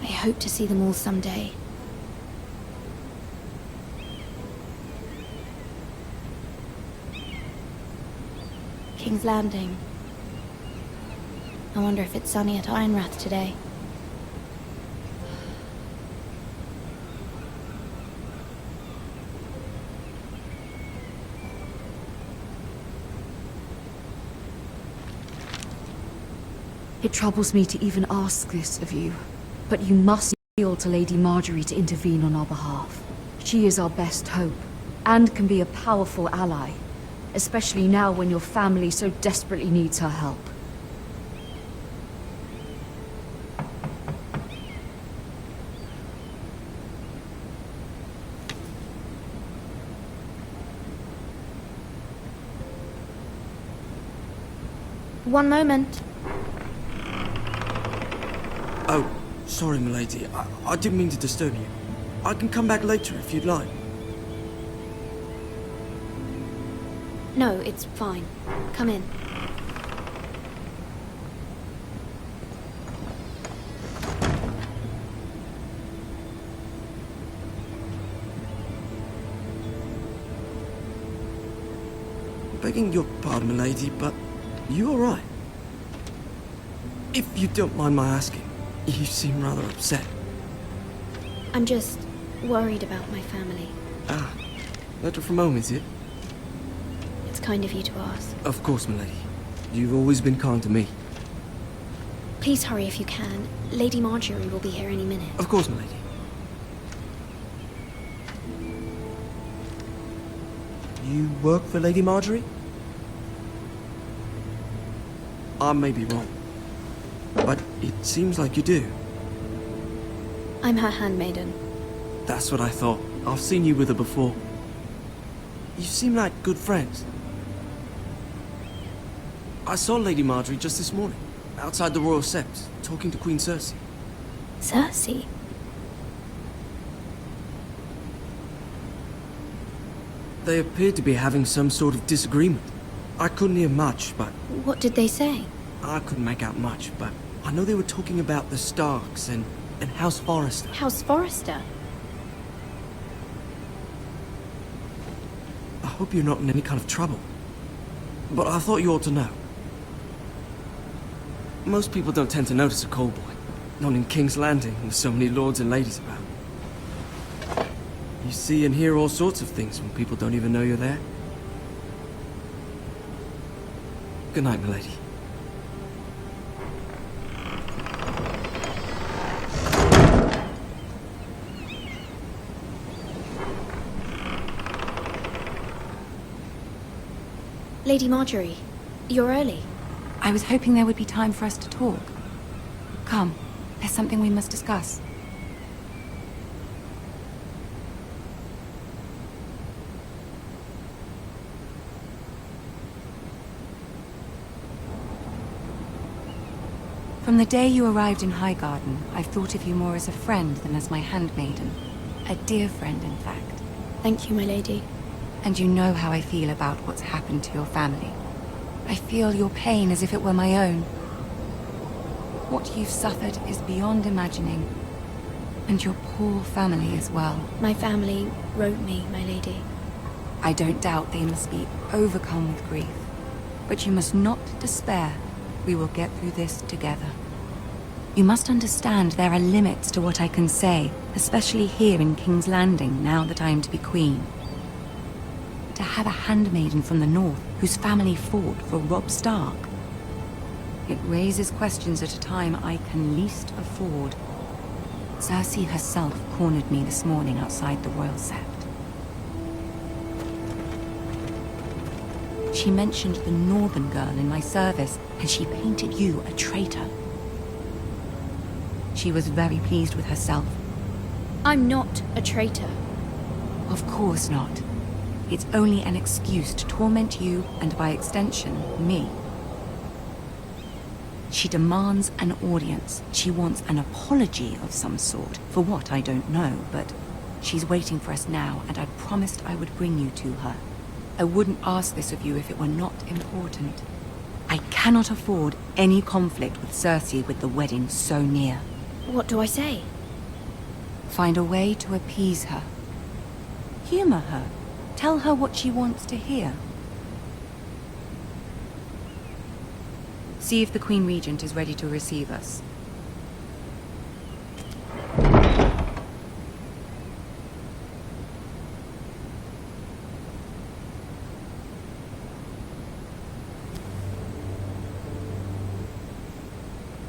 I hope to see them all someday. King's Landing. I wonder if it's sunny at Ironrath today. It troubles me to even ask this of you, but you must appeal to Lady Marjorie to intervene on our behalf. She is our best hope, and can be a powerful ally, especially now when your family so desperately needs her help. One moment. Oh, sorry, milady. I didn't mean to disturb you. I can come back later if you'd like. No, it's fine. Come in. Begging your pardon, milady, but you all right? If you don't mind my asking, you seem rather upset. I'm just worried about my family. Ah, letter from home, is it? It's kind of you to ask. Of course, milady. You've always been kind to me. Please hurry if you can. Lady Marjorie will be here any minute. Of course, milady. You work for Lady Marjorie? I may be wrong, but it seems like you do. I'm her handmaiden. That's what I thought. I've seen you with her before. You seem like good friends. I saw Lady Marjorie just this morning, outside the Royal Sept, talking to Queen Cersei. Cersei? They appeared to be having some sort of disagreement. I couldn't hear much, but... What did they say? I couldn't make out much, but I know they were talking about the Starks and House Forrester. House Forrester? I hope you're not in any kind of trouble. But I thought you ought to know. Most people don't tend to notice a call boy. Not in King's Landing, with so many lords and ladies about. You see and hear all sorts of things when people don't even know you're there. Good night, milady. Lady Marjorie, you're early. I was hoping there would be time for us to talk. Come, there's something we must discuss. From the day you arrived in Highgarden, I've thought of you more as a friend than as my handmaiden. A dear friend, in fact. Thank you, my lady. And you know how I feel about what's happened to your family. I feel your pain as if it were my own. What you've suffered is beyond imagining. And your poor family as well. My family wrote me, my lady. I don't doubt they must be overcome with grief. But you must not despair. We will get through this together. You must understand there are limits to what I can say, especially here in King's Landing, now that I am to be queen. To have a handmaiden from the north whose family fought for Robb Stark. It raises questions at a time I can least afford. Cersei herself cornered me this morning outside the Royal Sept. She mentioned the northern girl in my service, and she painted you a traitor. She was very pleased with herself. I'm not a traitor. Of course not. It's only an excuse to torment you, and by extension, me. She demands an audience. She wants an apology of some sort. For what, I don't know, but she's waiting for us now, and I promised I would bring you to her. I wouldn't ask this of you if it were not important. I cannot afford any conflict with Cersei with the wedding so near. What do I say? Find a way to appease her. Humor her. Tell her what she wants to hear. See if the Queen Regent is ready to receive us.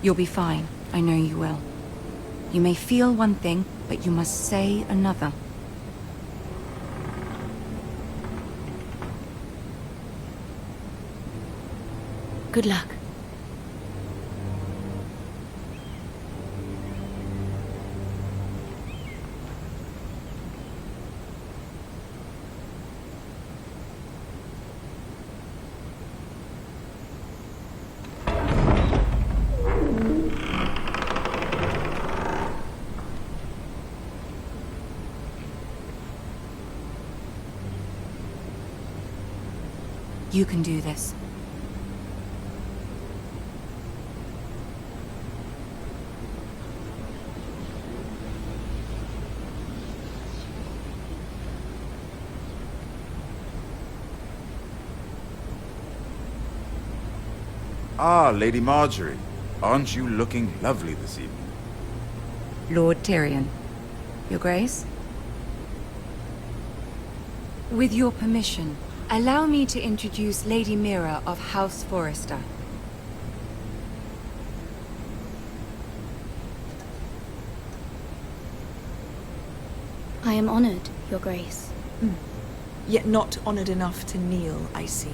You'll be fine. I know you will. You may feel one thing, but you must say another. Good luck. You can do this. Ah, Lady Marjorie. Aren't you looking lovely this evening? Lord Tyrion. Your Grace? With your permission, allow me to introduce Lady Mira of House Forrester. I am honored, Your Grace. Yet not honored enough to kneel, I see.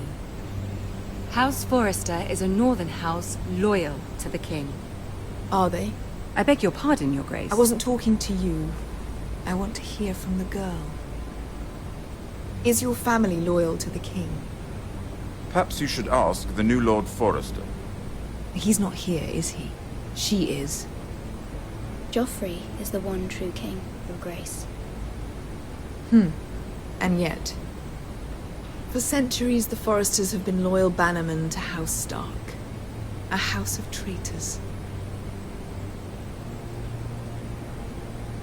House Forrester is a northern house loyal to the king. Are they? I beg your pardon, Your Grace. I wasn't talking to you. I want to hear from the girl. Is your family loyal to the king? Perhaps you should ask the new Lord Forrester. He's not here, is he? She is. Joffrey is the one true king, Your Grace. And yet, for centuries the Forresters have been loyal bannermen to House Stark. A house of traitors.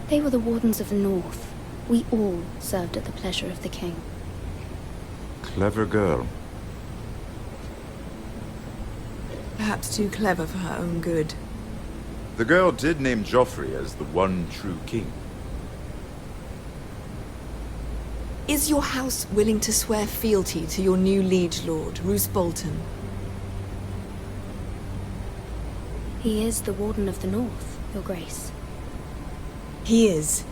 They were the Wardens of the North. We all served at the pleasure of the king. Clever girl. Perhaps too clever for her own good. The girl did name Joffrey as the one true king. Is your house willing to swear fealty to your new liege lord, Roose Bolton? He is the Warden of the North, Your Grace. He is.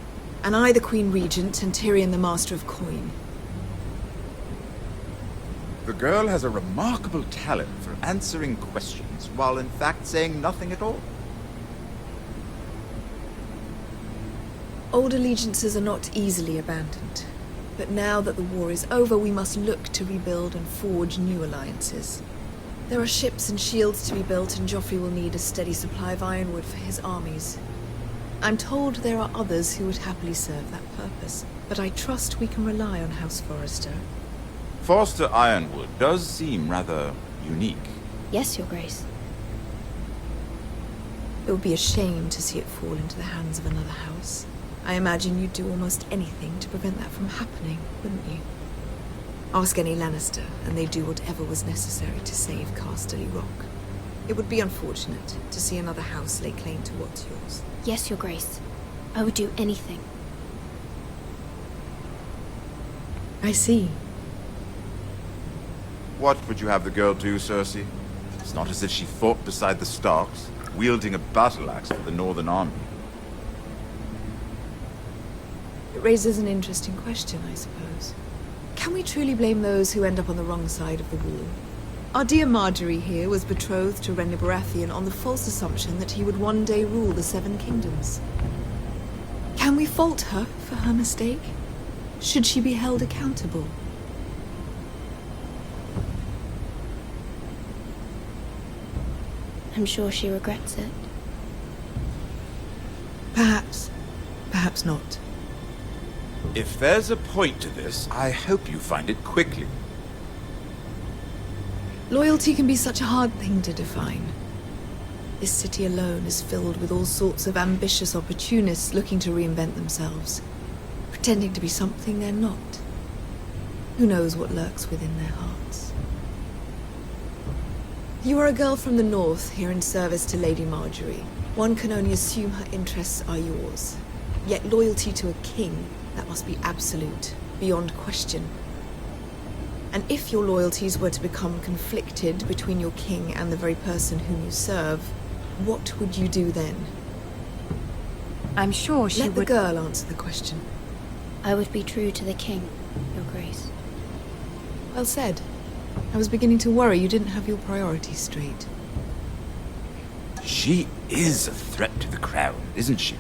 And I the Queen Regent and Tyrion the Master of Coin. The girl has a remarkable talent for answering questions while in fact saying nothing at all. Old allegiances are not easily abandoned. But now that the war is over, we must look to rebuild and forge new alliances. There are ships and shields to be built, and Joffrey will need a steady supply of ironwood for his armies. I'm told there are others who would happily serve that purpose, but I trust we can rely on House Forrester. Forster Ironwood does seem rather unique. Yes, Your Grace. It would be a shame to see it fall into the hands of another house. I imagine you'd do almost anything to prevent that from happening, wouldn't you? Ask any Lannister, and they'd do whatever was necessary to save Casterly Rock. It would be unfortunate to see another house lay claim to what's yours. Yes, Your Grace. I would do anything. I see. What would you have the girl do, Cersei? It's not as if she fought beside the Starks, wielding a battle axe for the Northern Army. It raises an interesting question, I suppose. Can we truly blame those who end up on the wrong side of the wall? Our dear Marjorie here was betrothed to Renly Baratheon on the false assumption that he would one day rule the Seven Kingdoms. Can we fault her for her mistake? Should she be held accountable? I'm sure she regrets it. Perhaps. Perhaps not. If there's a point to this, I hope you find it quickly. Loyalty can be such a hard thing to define. This city alone is filled with all sorts of ambitious opportunists looking to reinvent themselves, pretending to be something they're not. Who knows what lurks within their hearts? You are a girl from the north, here in service to Lady Marjorie. One can only assume her interests are yours. Yet loyalty to a king, that must be absolute, beyond question. And if your loyalties were to become conflicted between your king and the very person whom you serve, what would you do then? I'm sure she would... Let the would... girl answer the question. I would be true to the king, Your Grace. Well said. I was beginning to worry you didn't have your priorities straight. She is a threat to the crown, isn't she?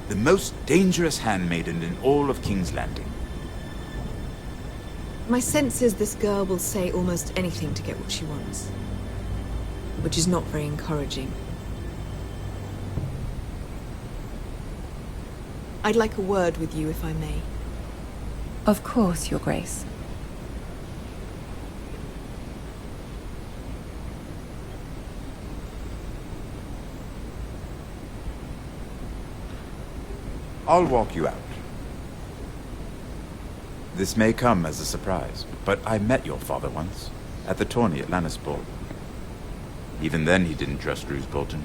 The most dangerous handmaiden in all of King's Landing. My sense is this girl will say almost anything to get what she wants. Which is not very encouraging. I'd like a word with you, if I may. Of course, Your Grace. I'll walk you out. This may come as a surprise, but I met your father once, at the tourney at Lannisport. Even then he didn't trust Roose Bolton.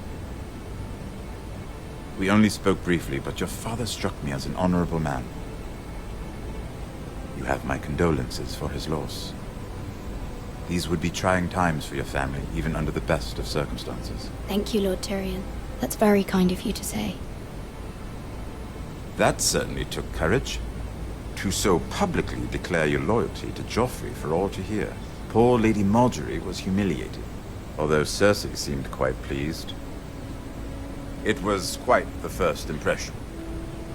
We only spoke briefly, but your father struck me as an honorable man. You have my condolences for his loss. These would be trying times for your family, even under the best of circumstances. Thank you, Lord Tyrion. That's very kind of you to say. That certainly took courage. To so publicly declare your loyalty to Joffrey for all to hear. Poor Lady Marjorie was humiliated, although Cersei seemed quite pleased. It was quite the first impression.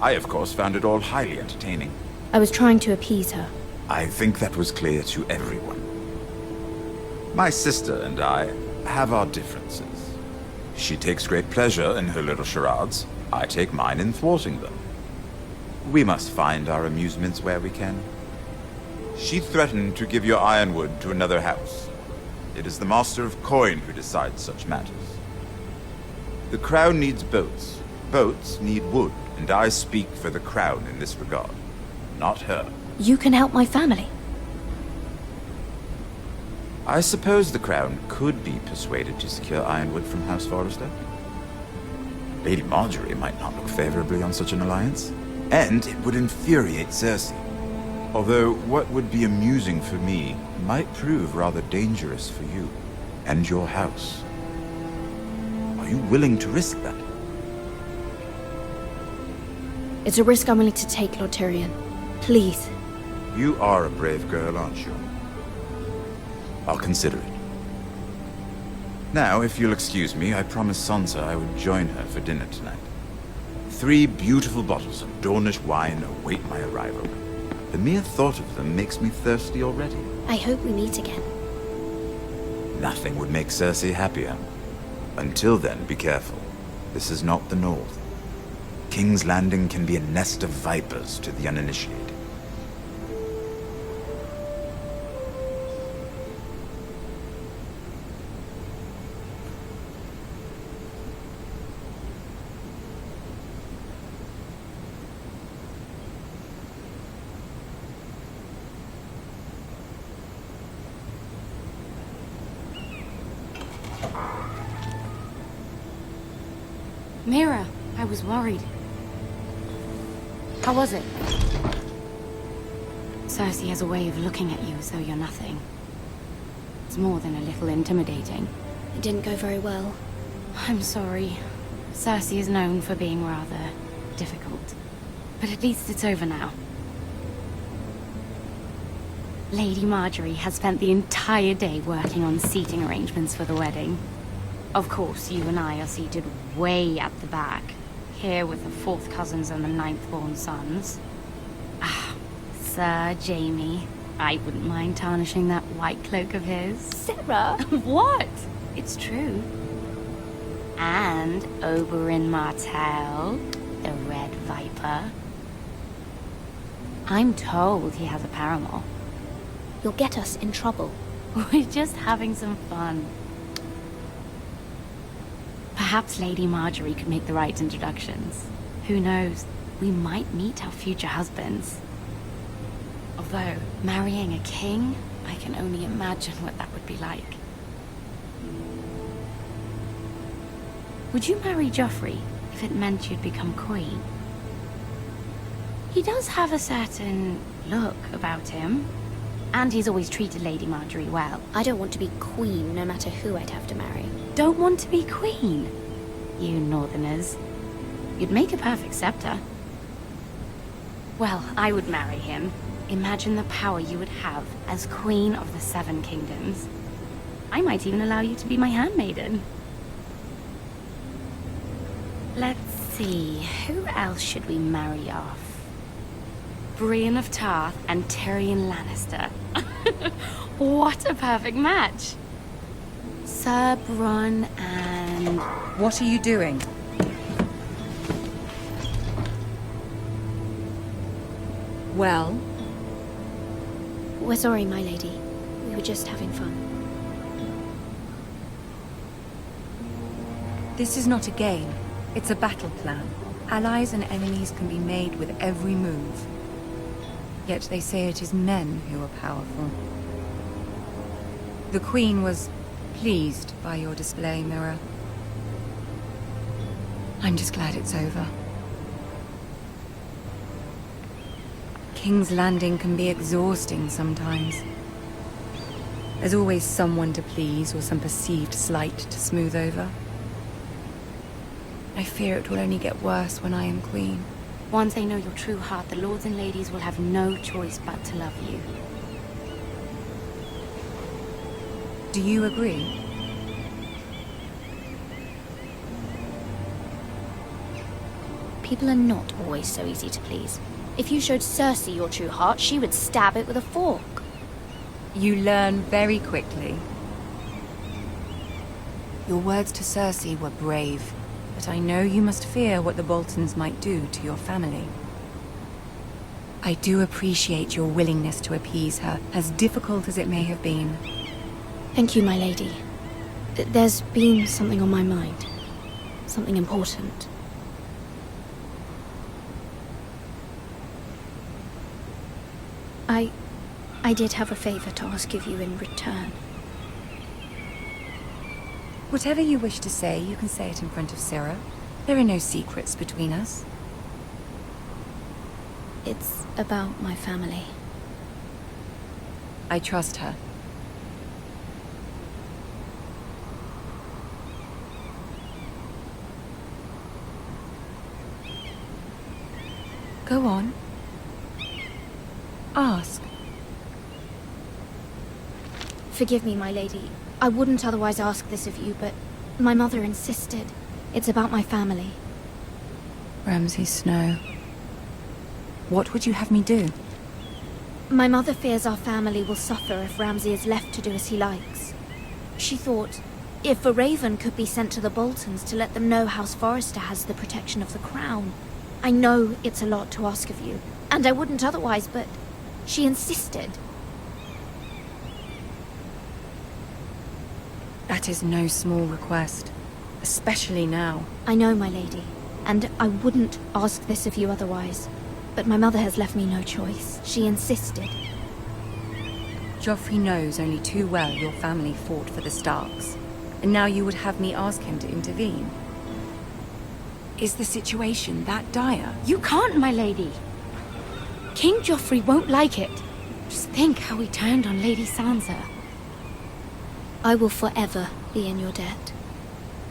I, of course, found it all highly entertaining. I was trying to appease her. I think that was clear to everyone. My sister and I have our differences. She takes great pleasure in her little charades. I take mine in thwarting them. We must find our amusements where we can. She threatened to give your ironwood to another house. It is the Master of Coin who decides such matters. The Crown needs boats. Boats need wood, and I speak for the Crown in this regard, not her. You can help my family. I suppose the Crown could be persuaded to secure ironwood from House Forrester. Lady Marjorie might not look favorably on such an alliance. And it would infuriate Cersei. Although what would be amusing for me might prove rather dangerous for you and your house. Are you willing to risk that? It's a risk I'm willing to take, Lord Tyrion. Please. You are a brave girl, aren't you? I'll consider it. Now, if you'll excuse me, I promised Sansa I would join her for dinner tonight. 3 beautiful bottles of Dornish wine await my arrival. The mere thought of them makes me thirsty already. I hope we meet again. Nothing would make Cersei happier. Until then, be careful. This is not the North. King's Landing can be a nest of vipers to the uninitiated. Mira, I was worried. How was it? Cersei has a way of looking at you as though you're nothing. It's more than a little intimidating. It didn't go very well. I'm sorry. Cersei is known for being rather difficult. But at least it's over now. Lady Marjorie has spent the entire day working on seating arrangements for the wedding. Of course, you and I are seated way at the back, here with the 4th cousins and the 9th-born sons. Ah, Sir Jamie. I wouldn't mind tarnishing that white cloak of his. Sarah! What? It's true. And Oberyn Martell, the Red Viper. I'm told he has a paramour. You'll get us in trouble. We're just having some fun. Perhaps Lady Marjorie could make the right introductions. Who knows? We might meet our future husbands. Although, marrying a king, I can only imagine what that would be like. Would you marry Joffrey if it meant you'd become queen? He does have a certain look about him. And he's always treated Lady Marjorie well. I don't want to be queen, no matter who I'd have to marry. Don't want to be queen? You northerners. You'd make a perfect scepter. Well, I would marry him. Imagine the power you would have as Queen of the 7 Kingdoms. I might even allow you to be my handmaiden. Let's see, who else should we marry off? Brienne of Tarth and Tyrion Lannister. What a perfect match! Sir Bronn and... What are you doing? Well? We're sorry, my lady. We were just having fun. This is not a game. It's a battle plan. Allies and enemies can be made with every move. Yet they say it is men who are powerful. The Queen was pleased by your display, Mira. I'm just glad it's over. King's Landing can be exhausting sometimes. There's always someone to please or some perceived slight to smooth over. I fear it will only get worse when I am queen. Once they know your true heart, the lords and ladies will have no choice but to love you. Do you agree? People are not always so easy to please. If you showed Cersei your true heart, she would stab it with a fork. You learn very quickly. Your words to Cersei were brave, but I know you must fear what the Boltons might do to your family. I do appreciate your willingness to appease her, as difficult as it may have been. Thank you, my lady. There's been something on my mind. Something important. I did have a favor to ask of you in return. Whatever you wish to say, you can say it in front of Sarah. There are no secrets between us. It's about my family. I trust her. Go on. Ask. Forgive me, my lady. I wouldn't otherwise ask this of you, but my mother insisted. It's about my family. Ramsay Snow. What would you have me do? My mother fears our family will suffer if Ramsay is left to do as he likes. She thought, if a raven could be sent to the Boltons to let them know House Forrester has the protection of the crown. I know it's a lot to ask of you, and I wouldn't otherwise, but she insisted. That is no small request, especially now. I know, my lady, and I wouldn't ask this of you otherwise. But my mother has left me no choice. She insisted. Joffrey knows only too well your family fought for the Starks, and now you would have me ask him to intervene. Is the situation that dire? You can't, my lady. King Joffrey won't like it. Just think how he turned on Lady Sansa. I will forever be in your debt.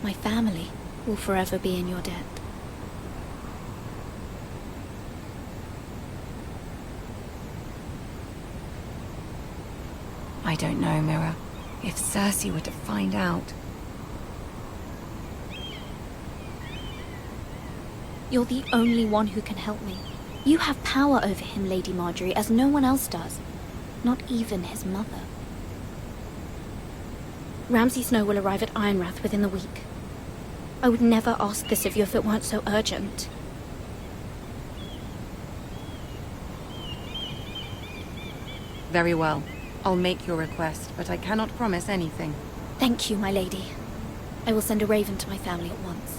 My family will forever be in your debt. I don't know, Mira. If Cersei were to find out... You're the only one who can help me. You have power over him, Lady Marjorie, as no one else does. Not even his mother. Ramsay Snow will arrive at Ironrath within the week. I would never ask this of you if it weren't so urgent. Very well. I'll make your request, but I cannot promise anything. Thank you, my lady. I will send a raven to my family at once.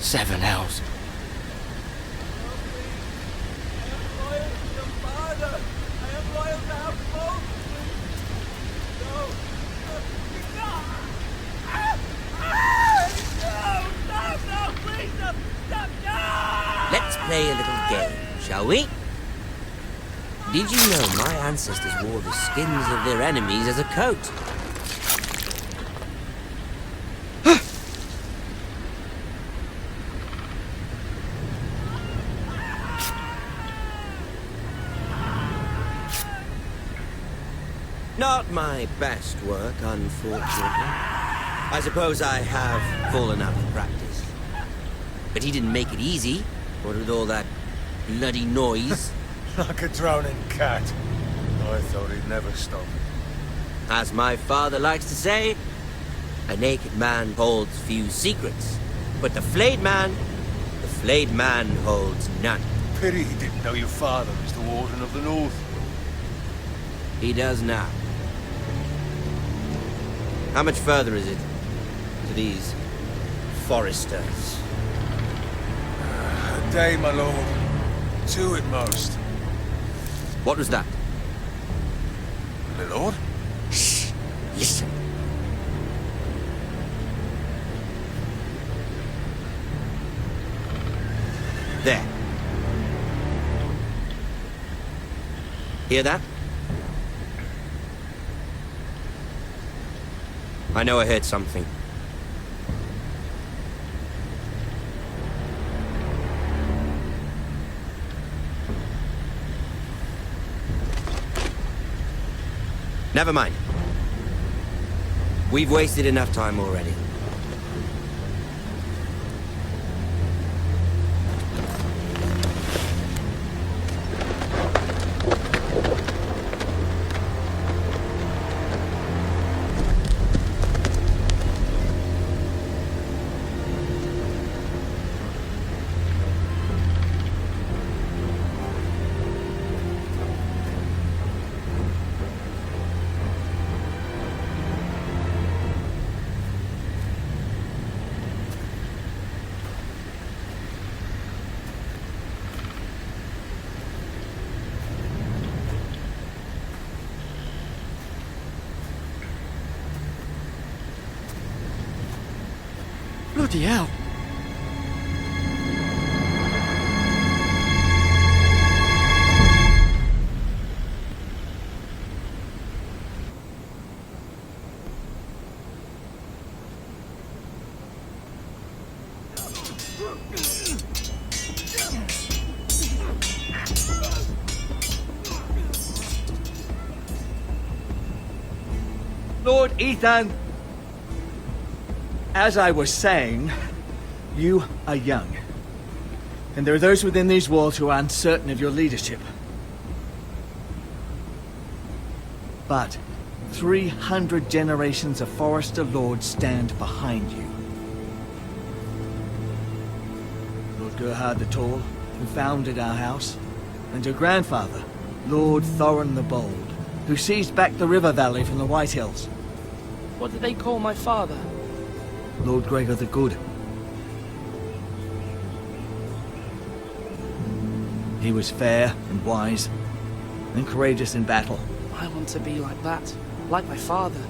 Seven hells. Let's play a little game, shall we? Did you know my ancestors wore the skins of their enemies as a coat? Not my best work, unfortunately. I suppose I have fallen out of practice. But he didn't make it easy, what with all that bloody noise. Like a drowning cat. I thought he'd never stop. As my father likes to say, a naked man holds few secrets. But the flayed man holds none. Pity he didn't know your father was the Warden of the North. He does now. How much further is it to these foresters? day, my lord. 2 at most. What was that? My lord? Shh! Listen. There. Hear that? I know I heard something. Never mind. We've wasted enough time already. Bloody hell. Lord Ethan! As I was saying, you are young. And there are those within these walls who are uncertain of your leadership. But 300 generations of Forester Lords stand behind you. Lord G.O.A.T the Tall, who founded our house, and your grandfather, Lord Thorin the Bold, who seized back the river valley from the White Hills. What did they call my father? Lord Gregor the Good. He was fair and wise, and courageous in battle. I want to be like that, like my father.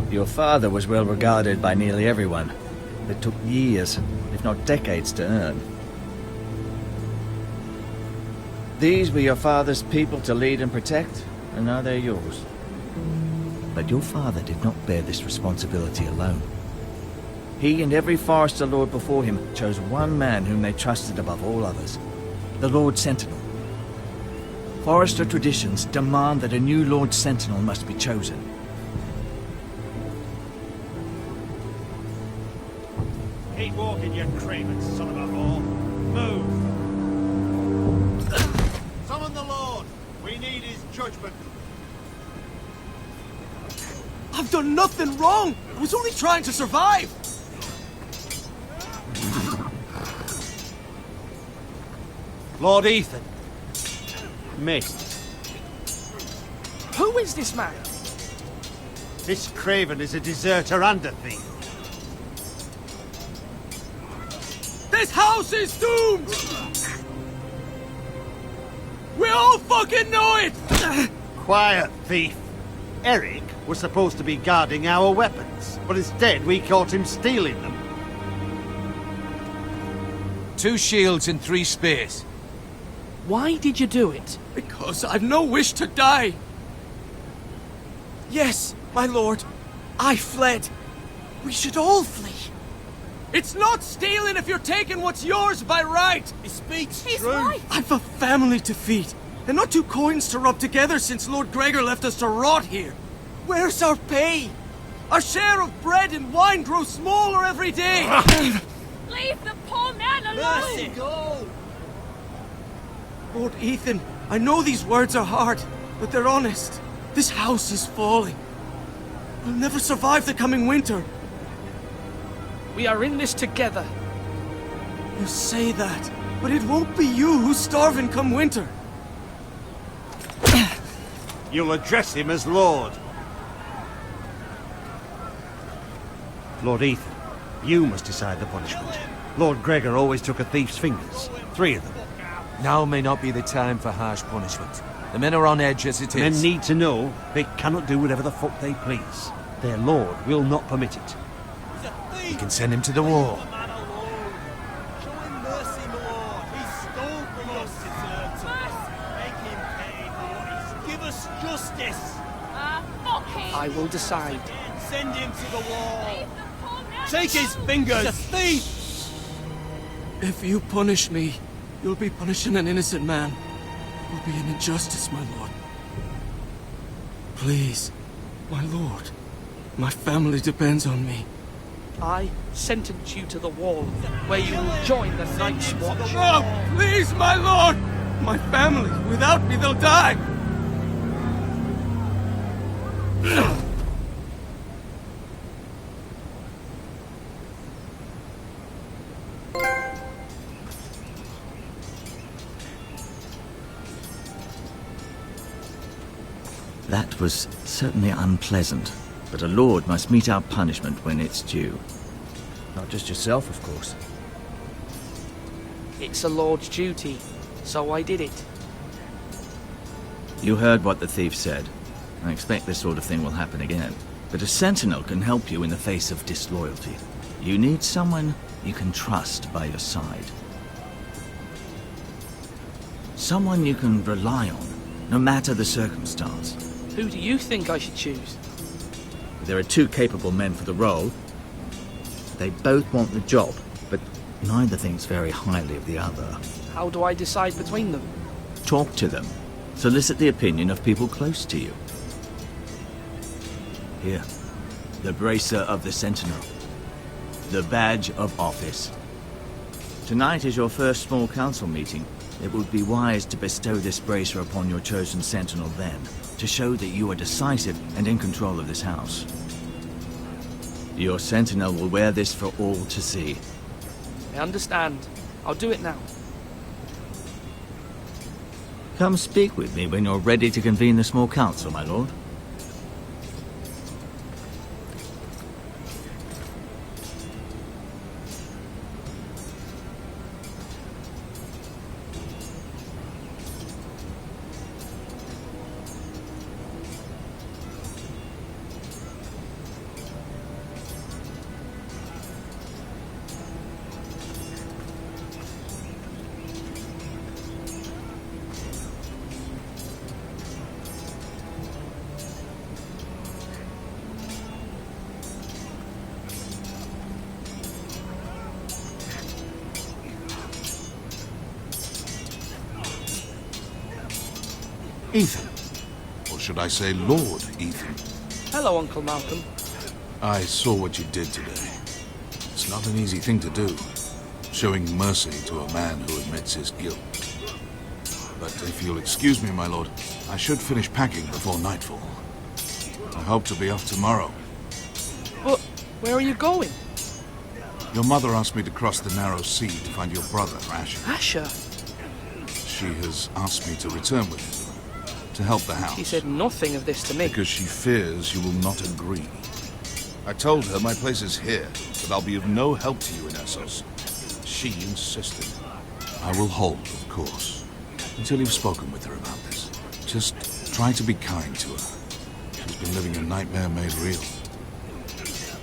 Your father was well regarded by nearly everyone. It took years, if not decades, to earn. These were your father's people to lead and protect, and now they're yours. But your father did not bear this responsibility alone. He and every Forester Lord before him chose one man whom they trusted above all others, the Lord Sentinel. Forester traditions demand that a new Lord Sentinel must be chosen. Keep walking, you craven son of a whore. Move! Summon the Lord! We need his judgment. I've done nothing wrong! I was only trying to survive! Lord Ethan. Missed. Who is this man? This craven is a deserter and a thief. This house is doomed! We all fucking know it! Quiet, thief. Eric was supposed to be guarding our weapons, but instead we caught him stealing them. 2 shields and 3 spears. Why did you do it? Because I've no wish to die. Yes, my lord. I fled. We should all flee. It's not stealing if you're taking what's yours by right. He speaks true. Right. I've a family to feed, and not 2 coins to rub together since Lord Gregor left us to rot here. Where's our pay? Our share of bread and wine grows smaller every day. Leave the poor man alone! Mercy. Go! Lord Ethan, I know these words are hard, but they're honest. This house is falling. We'll never survive the coming winter. We are in this together. You say that, but it won't be you who's starving come winter. You'll address him as Lord. Lord Ethan, you must decide the punishment. Lord Gregor always took a thief's fingers. 3 of them. Now may not be the time for harsh punishment. The men are on edge as it is. Men need to know they cannot do whatever the fuck they please. Their lord will not permit it. We can send him to the war. I will decide. Send him to the wall. Take his fingers. He's a thief. If you punish me, you'll be punishing an innocent man. It will be an injustice, my lord. Please, my lord. My family depends on me. I sentence you to the wall, where you will join the Night's Watch. No, please, my lord! My family, without me, they'll die! That was certainly unpleasant, but a lord must meet our punishment when it's due. Not just yourself, of course. It's a lord's duty, so I did it. You heard what the thief said. I expect this sort of thing will happen again. But a sentinel can help you in the face of disloyalty. You need someone you can trust by your side. Someone you can rely on, no matter the circumstance. Who do you think I should choose? There are 2 capable men for the role. They both want the job, but neither thinks very highly of the other. How do I decide between them? Talk to them. Solicit the opinion of people close to you. Here, the bracer of the Sentinel. The badge of office. Tonight is your first small council meeting. It would be wise to bestow this bracer upon your chosen Sentinel then, to show that you are decisive and in control of this house. Your Sentinel will wear this for all to see. I understand. I'll do it now. Come speak with me when you're ready to convene the small council, my lord. Ethan. Or should I say Lord Ethan? Hello, Uncle Malcolm. I saw what you did today. It's not an easy thing to do, showing mercy to a man who admits his guilt. But if you'll excuse me, my lord, I should finish packing before nightfall. I hope to be off tomorrow. But where are you going? Your mother asked me to cross the narrow sea to find your brother, Asher. Asher? She has asked me to return with him, to help the house. She said nothing of this to me. Because she fears you will not agree. I told her my place is here, but I'll be of no help to you in Essos. She insisted. I will hold, of course, until you've spoken with her about this. Just try to be kind to her. She's been living a nightmare made real.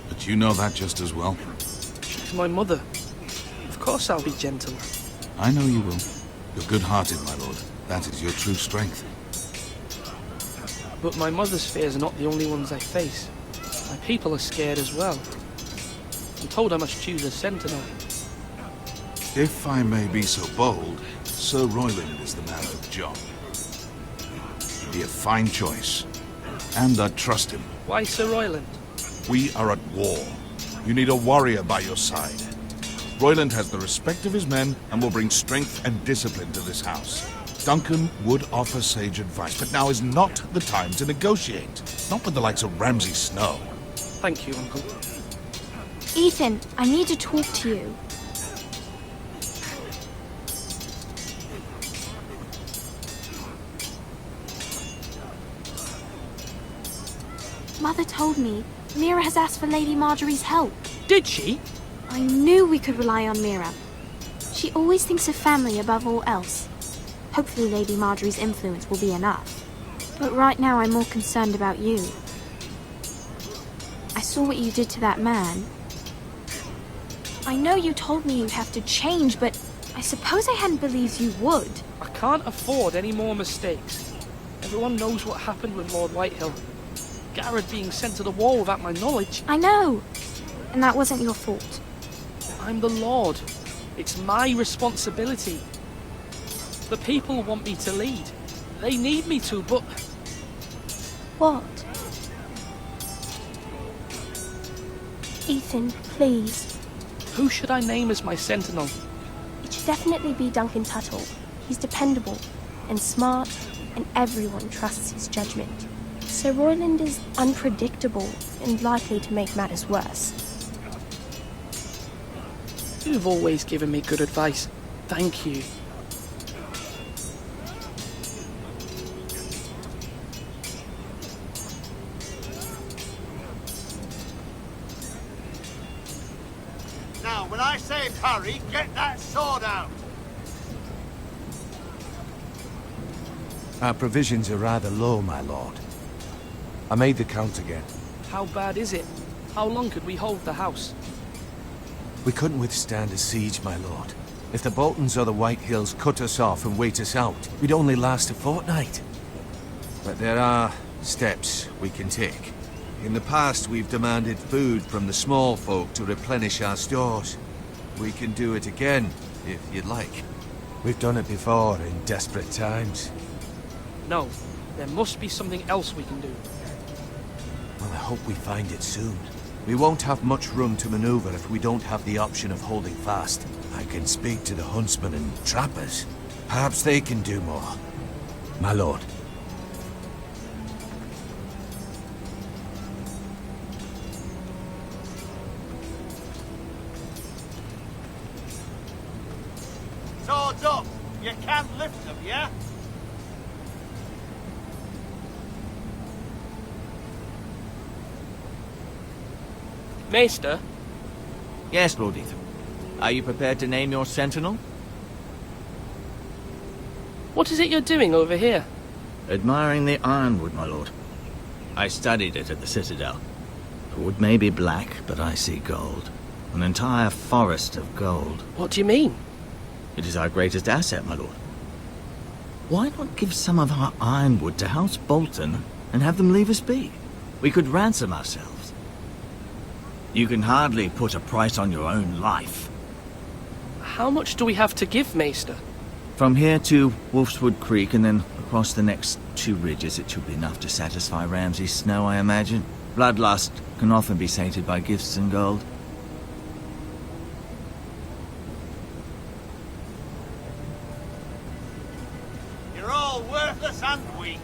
But you know that just as well. She's my mother. Of course I'll be gentle. I know you will. You're good-hearted, my lord. That is your true strength. But my mother's fears are not the only ones I face. My people are scared as well. I'm told I must choose a sentinel. If I may be so bold, Sir Royland is the man for the job. He'd be a fine choice. And I trust him. Why Sir Royland? We are at war. You need a warrior by your side. Royland has the respect of his men and will bring strength and discipline to this house. Duncan would offer sage advice, but now is not the time to negotiate. Not with the likes of Ramsay Snow. Thank you, Uncle. Ethan, I need to talk to you. Mother told me Mira has asked for Lady Marjorie's help. Did she? I knew we could rely on Mira. She always thinks of family above all else. Hopefully Lady Marjorie's influence will be enough. But right now I'm more concerned about you. I saw what you did to that man. I know you told me you'd have to change, but I suppose I hadn't believed you would. I can't afford any more mistakes. Everyone knows what happened with Lord Whitehill. Garrett being sent to the wall without my knowledge. I know. And that wasn't your fault. I'm the Lord. It's my responsibility. The people want me to lead. They need me to, but... What? Ethan, please. Who should I name as my sentinel? It should definitely be Duncan Tuttle. He's dependable and smart, and everyone trusts his judgment. Sir Royland is unpredictable and likely to make matters worse. You've always given me good advice. Thank you. Now, when I say parry, get that sword out! Our provisions are rather low, my lord. I made the count again. How bad is it? How long could we hold the house? We couldn't withstand a siege, my lord. If the Boltons or the Whitehills cut us off and wait us out, we'd only last a fortnight. But there are steps we can take. In the past, we've demanded food from the small folk to replenish our stores. We can do it again, if you'd like. We've done it before in desperate times. No, there must be something else we can do. Well, I hope we find it soon. We won't have much room to maneuver if we don't have the option of holding fast. I can speak to the huntsmen and trappers. Perhaps they can do more. My lord. Swords up! You can't lift them, yeah? Maester? Yes, Lord Ethan. Are you prepared to name your sentinel? What is it you're doing over here? Admiring the ironwood, my lord. I studied it at the Citadel. The wood may be black, but I see gold. An entire forest of gold. What do you mean? It is our greatest asset, my lord. Why not give some of our ironwood to House Bolton and have them leave us be? We could ransom ourselves. You can hardly put a price on your own life. How much do we have to give, Maester? From here to Wolfswood Creek and then across the next 2 ridges, it should be enough to satisfy Ramsay Snow, I imagine. Bloodlust can often be sated by gifts and gold. You're all worthless and weak.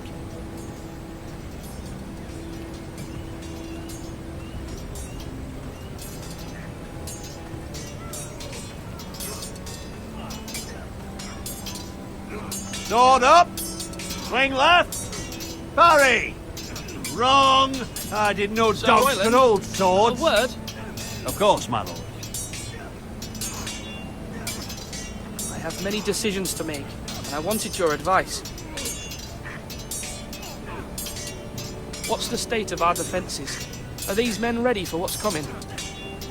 Sword up! Swing left! Parry! Wrong! I didn't know dogs could hold swords. A word? Of course, my lord. I have many decisions to make, and I wanted your advice. What's the state of our defences? Are these men ready for what's coming?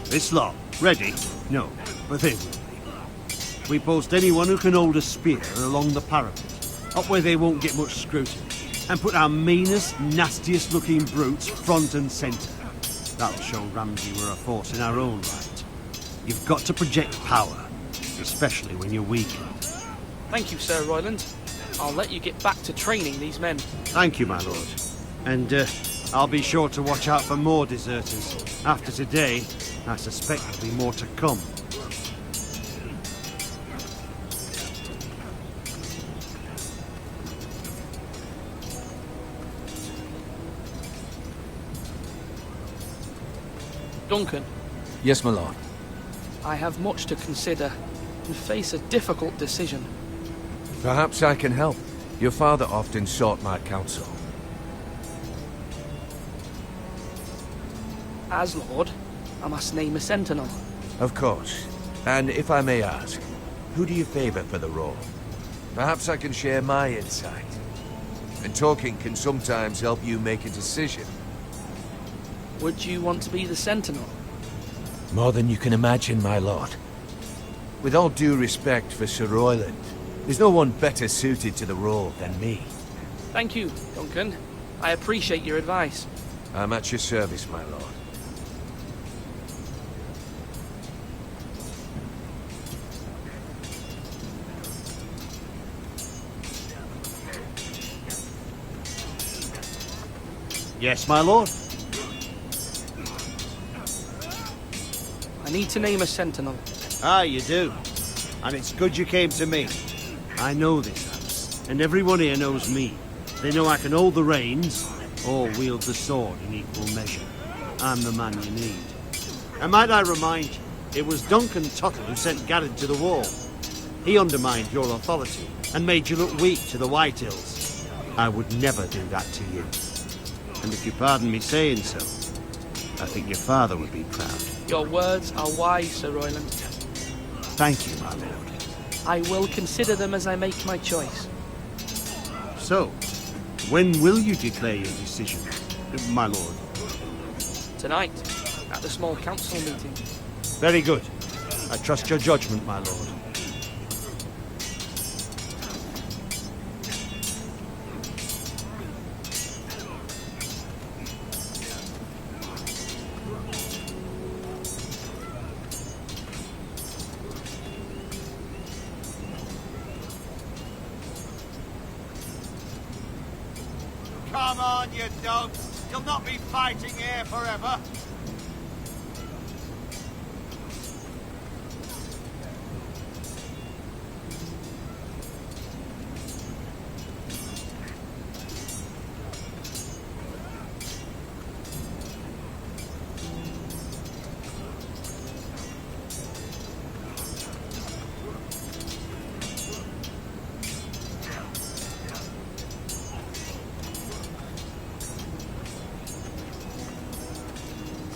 This lot, ready? No, but they will be. We post anyone who can hold a spear along the parapet, up where they won't get much scrutiny, and put our meanest, nastiest looking brutes front and centre. That'll show Ramsay we're a force in our own right. You've got to project power, especially when you're weakened. Thank you, Sir Royland. I'll let you get back to training these men. Thank you, my lord. And I'll be sure to watch out for more deserters. After today, I suspect there'll be more to come. Duncan. Yes, my lord. I have much to consider and face a difficult decision. Perhaps I can help. Your father often sought my counsel. As Lord, I must name a sentinel. Of course. And if I may ask, who do you favor for the role? Perhaps I can share my insight. And talking can sometimes help you make a decision. Would you want to be the Sentinel? More than you can imagine, my lord. With all due respect for Sir Royland, there's no one better suited to the role than me. Thank you, Duncan. I appreciate your advice. I'm at your service, my lord. Yes, my lord? I need to name a Sentinel. Ah, you do. And it's good you came to me. I know this house, and everyone here knows me. They know I can hold the reins, or wield the sword in equal measure. I'm the man you need. And might I remind you, it was Duncan Tuttle who sent Garrett to the wall. He undermined your authority, and made you look weak to the Whitehills. I would never do that to you. And if you pardon me saying so, I think your father would be proud. Your words are wise, Sir Royland. Thank you, my lord. I will consider them as I make my choice. So, when will you declare your decision, my lord? Tonight, at the small council meeting. Very good. I trust your judgment, my lord. Come on, you dogs. You'll not be fighting here forever.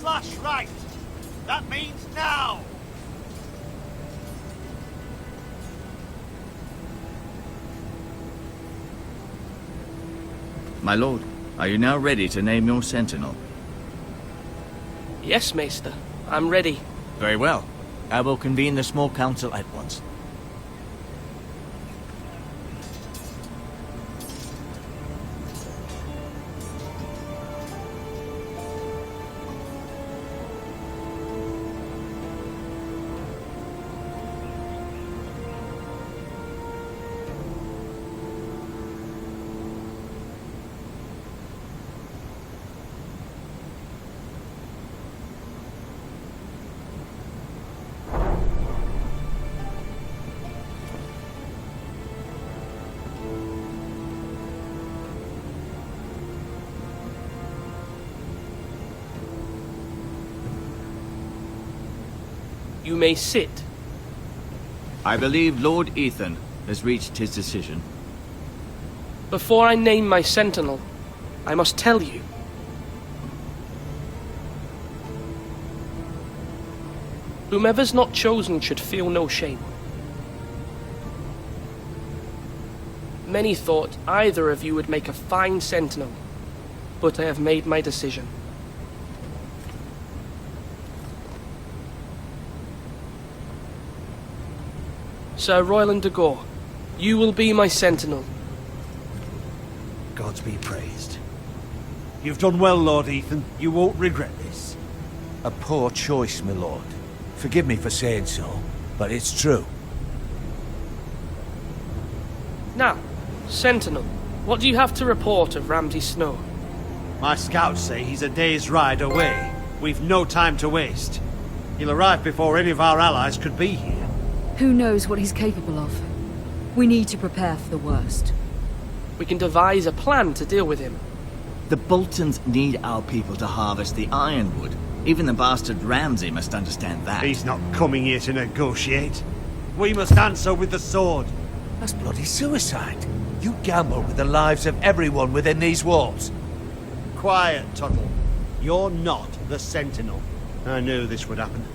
Slash right. That means now. My lord, are you now ready to name your sentinel? Yes, Maester. I'm ready. Very well. I will convene the small council at once. You may sit. I believe Lord Ethan has reached his decision. Before I name my sentinel, I must tell you. Whomever's not chosen should feel no shame. Many thought either of you would make a fine sentinel, but I have made my decision. Sir Royland de Gore, you will be my sentinel. Gods be praised. You've done well, Lord Ethan. You won't regret this. A poor choice, my lord. Forgive me for saying so, but it's true. Now, Sentinel, what do you have to report of Ramsay Snow? My scouts say he's a day's ride away. We've no time to waste. He'll arrive before any of our allies could be here. Who knows what he's capable of? We need to prepare for the worst. We can devise a plan to deal with him. The Boltons need our people to harvest the ironwood. Even the bastard Ramsay must understand that. He's not coming here to negotiate. We must answer with the sword. That's bloody suicide. You gamble with the lives of everyone within these walls. Quiet, Tuttle. You're not the Sentinel. I knew this would happen.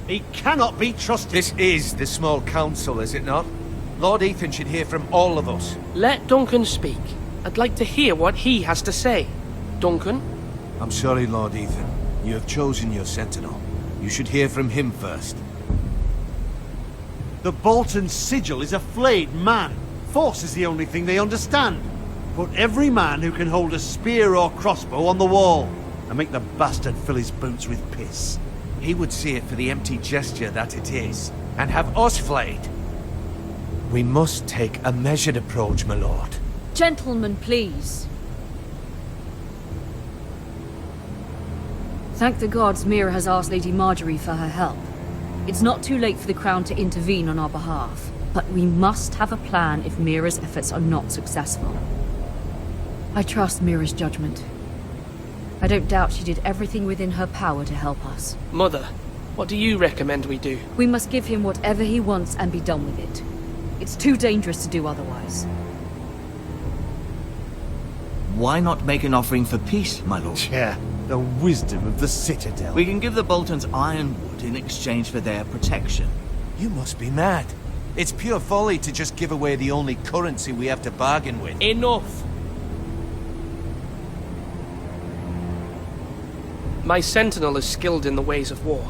He cannot be trusted. This is the small council, is it not? Lord Ethan should hear from all of us. Let Duncan speak. I'd like to hear what he has to say. Duncan? I'm sorry, Lord Ethan. You have chosen your sentinel. You should hear from him first. The Bolton sigil is a flayed man. Force is the only thing they understand. Put every man who can hold a spear or crossbow on the wall, and make the bastard fill his boots with piss. He would see it for the empty gesture that it is, and have us flayed. We must take a measured approach, my lord. Gentlemen, please. Thank the gods Mira has asked Lady Marjorie for her help. It's not too late for the Crown to intervene on our behalf, but we must have a plan if Mira's efforts are not successful. I trust Mira's judgment. I don't doubt she did everything within her power to help us. Mother, what do you recommend we do? We must give him whatever he wants and be done with it. It's too dangerous to do otherwise. Why not make an offering for peace, my lord? Yeah, the wisdom of the Citadel. We can give the Boltons ironwood in exchange for their protection. You must be mad. It's pure folly to just give away the only currency we have to bargain with. Enough! My sentinel is skilled in the ways of war.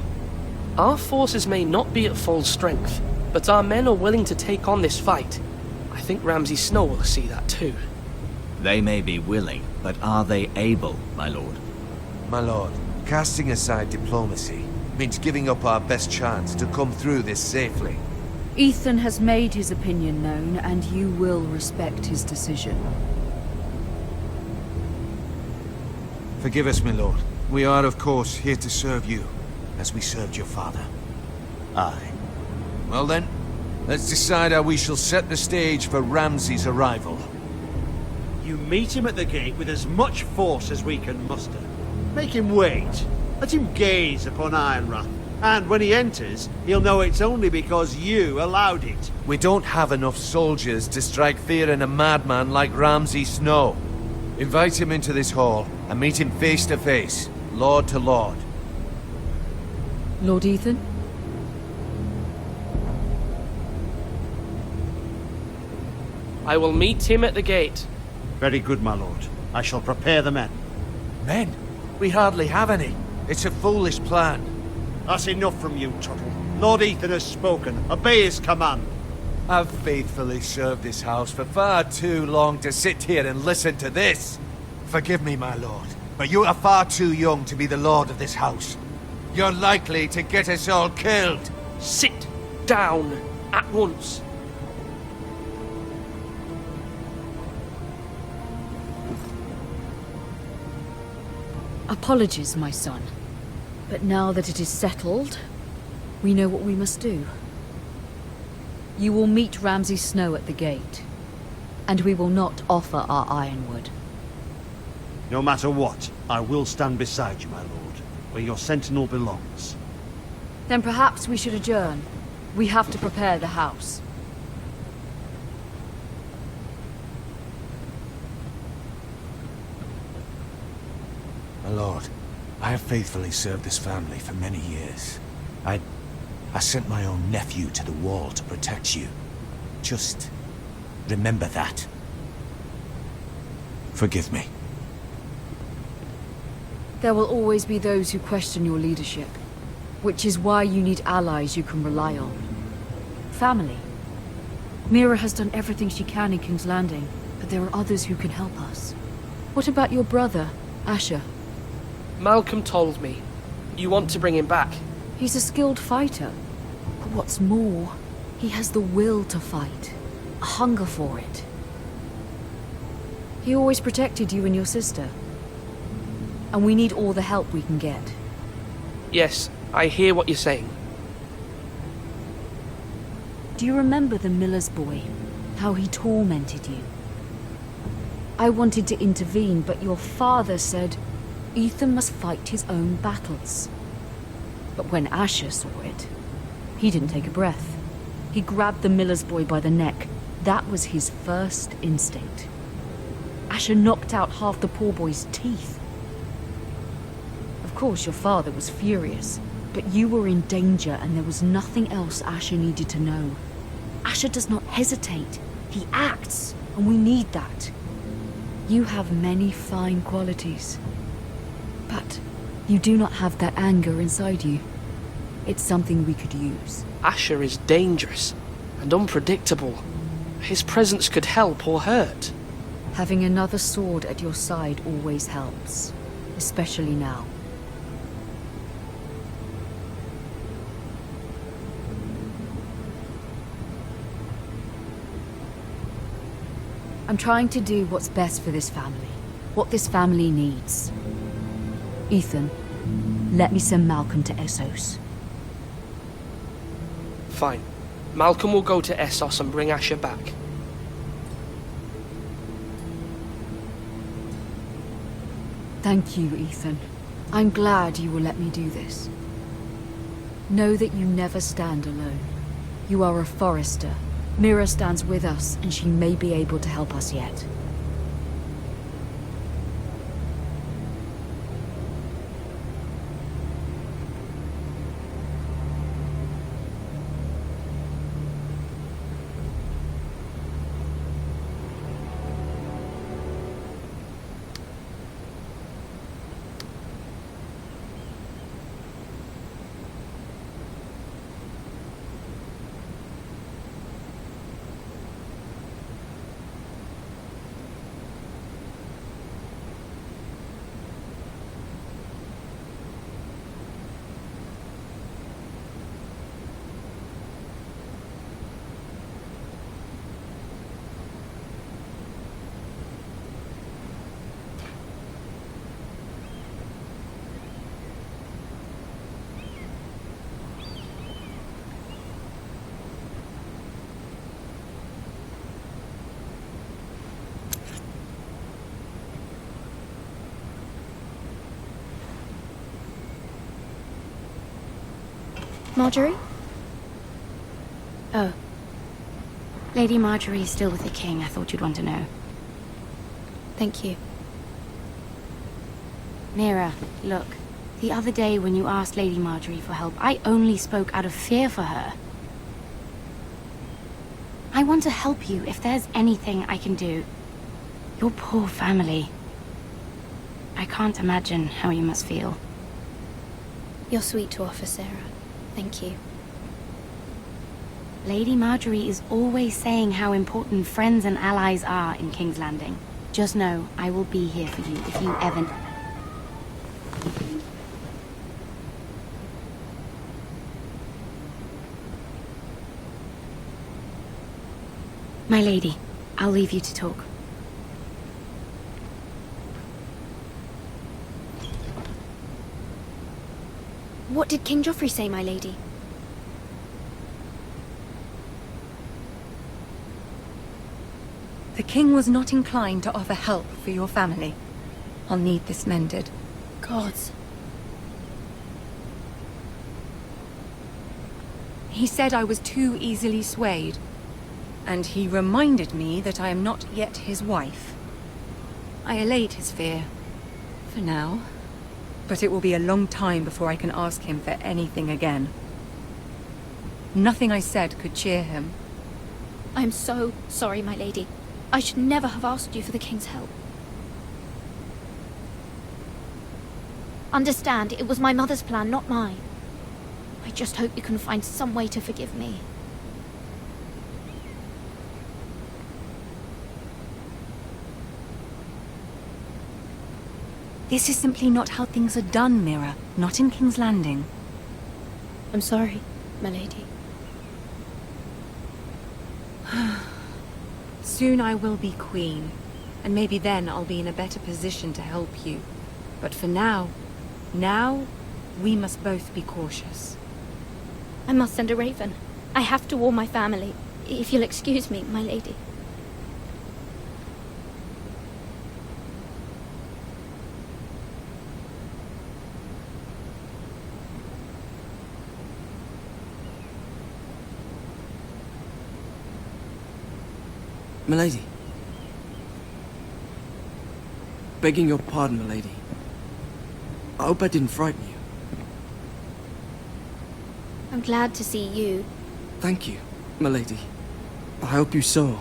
Our forces may not be at full strength, but our men are willing to take on this fight. I think Ramsay Snow will see that too. They may be willing, but are they able, my lord? My lord, casting aside diplomacy means giving up our best chance to come through this safely. Ethan has made his opinion known, and you will respect his decision. Forgive us, my lord. We are, of course, here to serve you, as we served your father. Aye. Well then, let's decide how we shall set the stage for Ramsay's arrival. You meet him at the gate with as much force as we can muster. Make him wait. Let him gaze upon Ironrath. And when he enters, he'll know it's only because you allowed it. We don't have enough soldiers to strike fear in a madman like Ramsay Snow. Invite him into this hall and meet him face to face, lord to lord. Lord Ethan? I will meet him at the gate. Very good, my lord. I shall prepare the men. Men? We hardly have any. It's a foolish plan. That's enough from you, Tuttle. Lord Ethan has spoken. Obey his command. I've faithfully served this house for far too long to sit here and listen to this. Forgive me, my lord, but you are far too young to be the lord of this house. You're likely to get us all killed. Sit down at once. Apologies, my son. But now that it is settled, we know what we must do. You will meet Ramsay Snow at the gate, and we will not offer our ironwood. No matter what, I will stand beside you, my lord, where your sentinel belongs. Then perhaps we should adjourn. We have to prepare the house. My lord, I have faithfully served this family for many years. I sent my own nephew to the wall to protect you. Just remember that. Forgive me. There will always be those who question your leadership, which is why you need allies you can rely on. Family. Mira has done everything she can in King's Landing, but there are others who can help us. What about your brother, Asher? Malcolm told me. You want to bring him back? He's a skilled fighter. But what's more, he has the will to fight. A hunger for it. He always protected you and your sister. And we need all the help we can get. Yes, I hear what you're saying. Do you remember the miller's boy? How he tormented you? I wanted to intervene, but your father said Ethan must fight his own battles. But when Asher saw it, he didn't take a breath. He grabbed the miller's boy by the neck. That was his first instinct. Asher knocked out half the poor boy's teeth. Of course, your father was furious. But you were in danger and there was nothing else Asher needed to know. Asher does not hesitate. He acts, and we need that. You have many fine qualities. But you do not have that anger inside you. It's something we could use. Asher is dangerous and unpredictable. His presence could help or hurt. Having another sword at your side always helps, especially now. I'm trying to do what's best for this family, what this family needs. Ethan, let me send Malcolm to Essos. Fine. Malcolm will go to Essos and bring Asher back. Thank you, Ethan. I'm glad you will let me do this. Know that you never stand alone. You are a Forrester. Mira stands with us, and she may be able to help us yet. Marjorie? Oh. Lady Marjorie is still with the king. I thought you'd want to know. Thank you. Mira, look. The other day when you asked Lady Marjorie for help, I only spoke out of fear for her. I want to help you if there's anything I can do. Your poor family. I can't imagine how you must feel. You're sweet to offer, Sarah. Thank you. Lady Marjorie is always saying how important friends and allies are in King's Landing. Just know, I will be here for you if you ever... My lady, I'll leave you to talk. What did King Joffrey say, my lady? The king was not inclined to offer help for your family. I'll need this mended. Gods. He said I was too easily swayed. And he reminded me that I am not yet his wife. I allayed his fear. For now. But it will be a long time before I can ask him for anything again. Nothing I said could cheer him. I'm so sorry, my lady. I should never have asked you for the king's help. Understand, it was my mother's plan, not mine. I just hope you can find some way to forgive me. This is simply not how things are done, Mira. Not in King's Landing. I'm sorry, my lady. Soon I will be queen, and maybe then I'll be in a better position to help you. But for now, we must both be cautious. I must send a raven. I have to warn my family. If you'll excuse me, my lady. Milady. Begging your pardon, milady. I hope I didn't frighten you. I'm glad to see you. Thank you, milady. I hope you saw.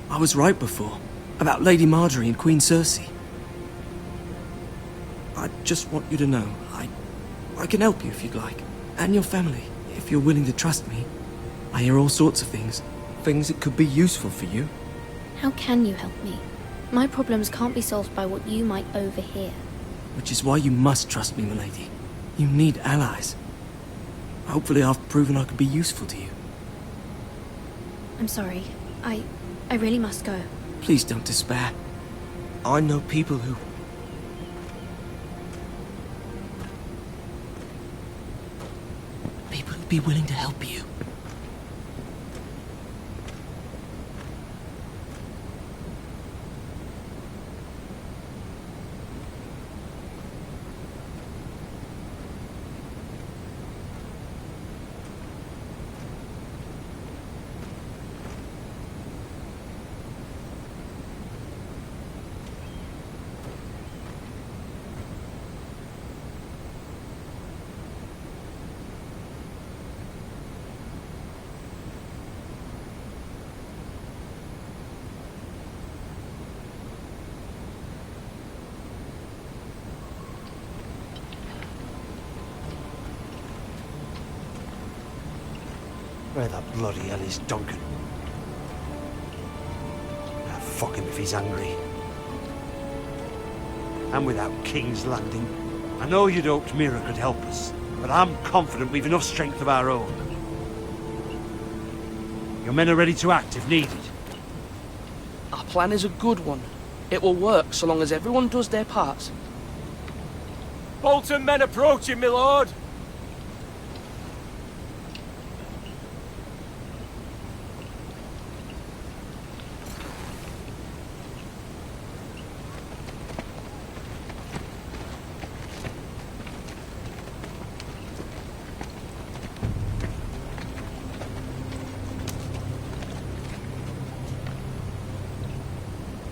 I was right before. About Lady Marjorie and Queen Cersei. I just want you to know, I can help you if you'd like. And your family, if you're willing to trust me. I hear all sorts of things. Things that could be useful for you. How can you help me? My problems can't be solved by what you might overhear. Which is why you must trust me, milady. You need allies. Hopefully I've proven I could be useful to you. I'm sorry. I really must go. Please don't despair. I know people who... People who'd be willing to help you. Where the bloody hell is Duncan? Ah, fuck him if he's angry. And without King's Landing, I know you'd hoped Mira could help us, but I'm confident we've enough strength of our own. Your men are ready to act if needed. Our plan is a good one. It will work so long as everyone does their part. Bolton men approaching, my lord!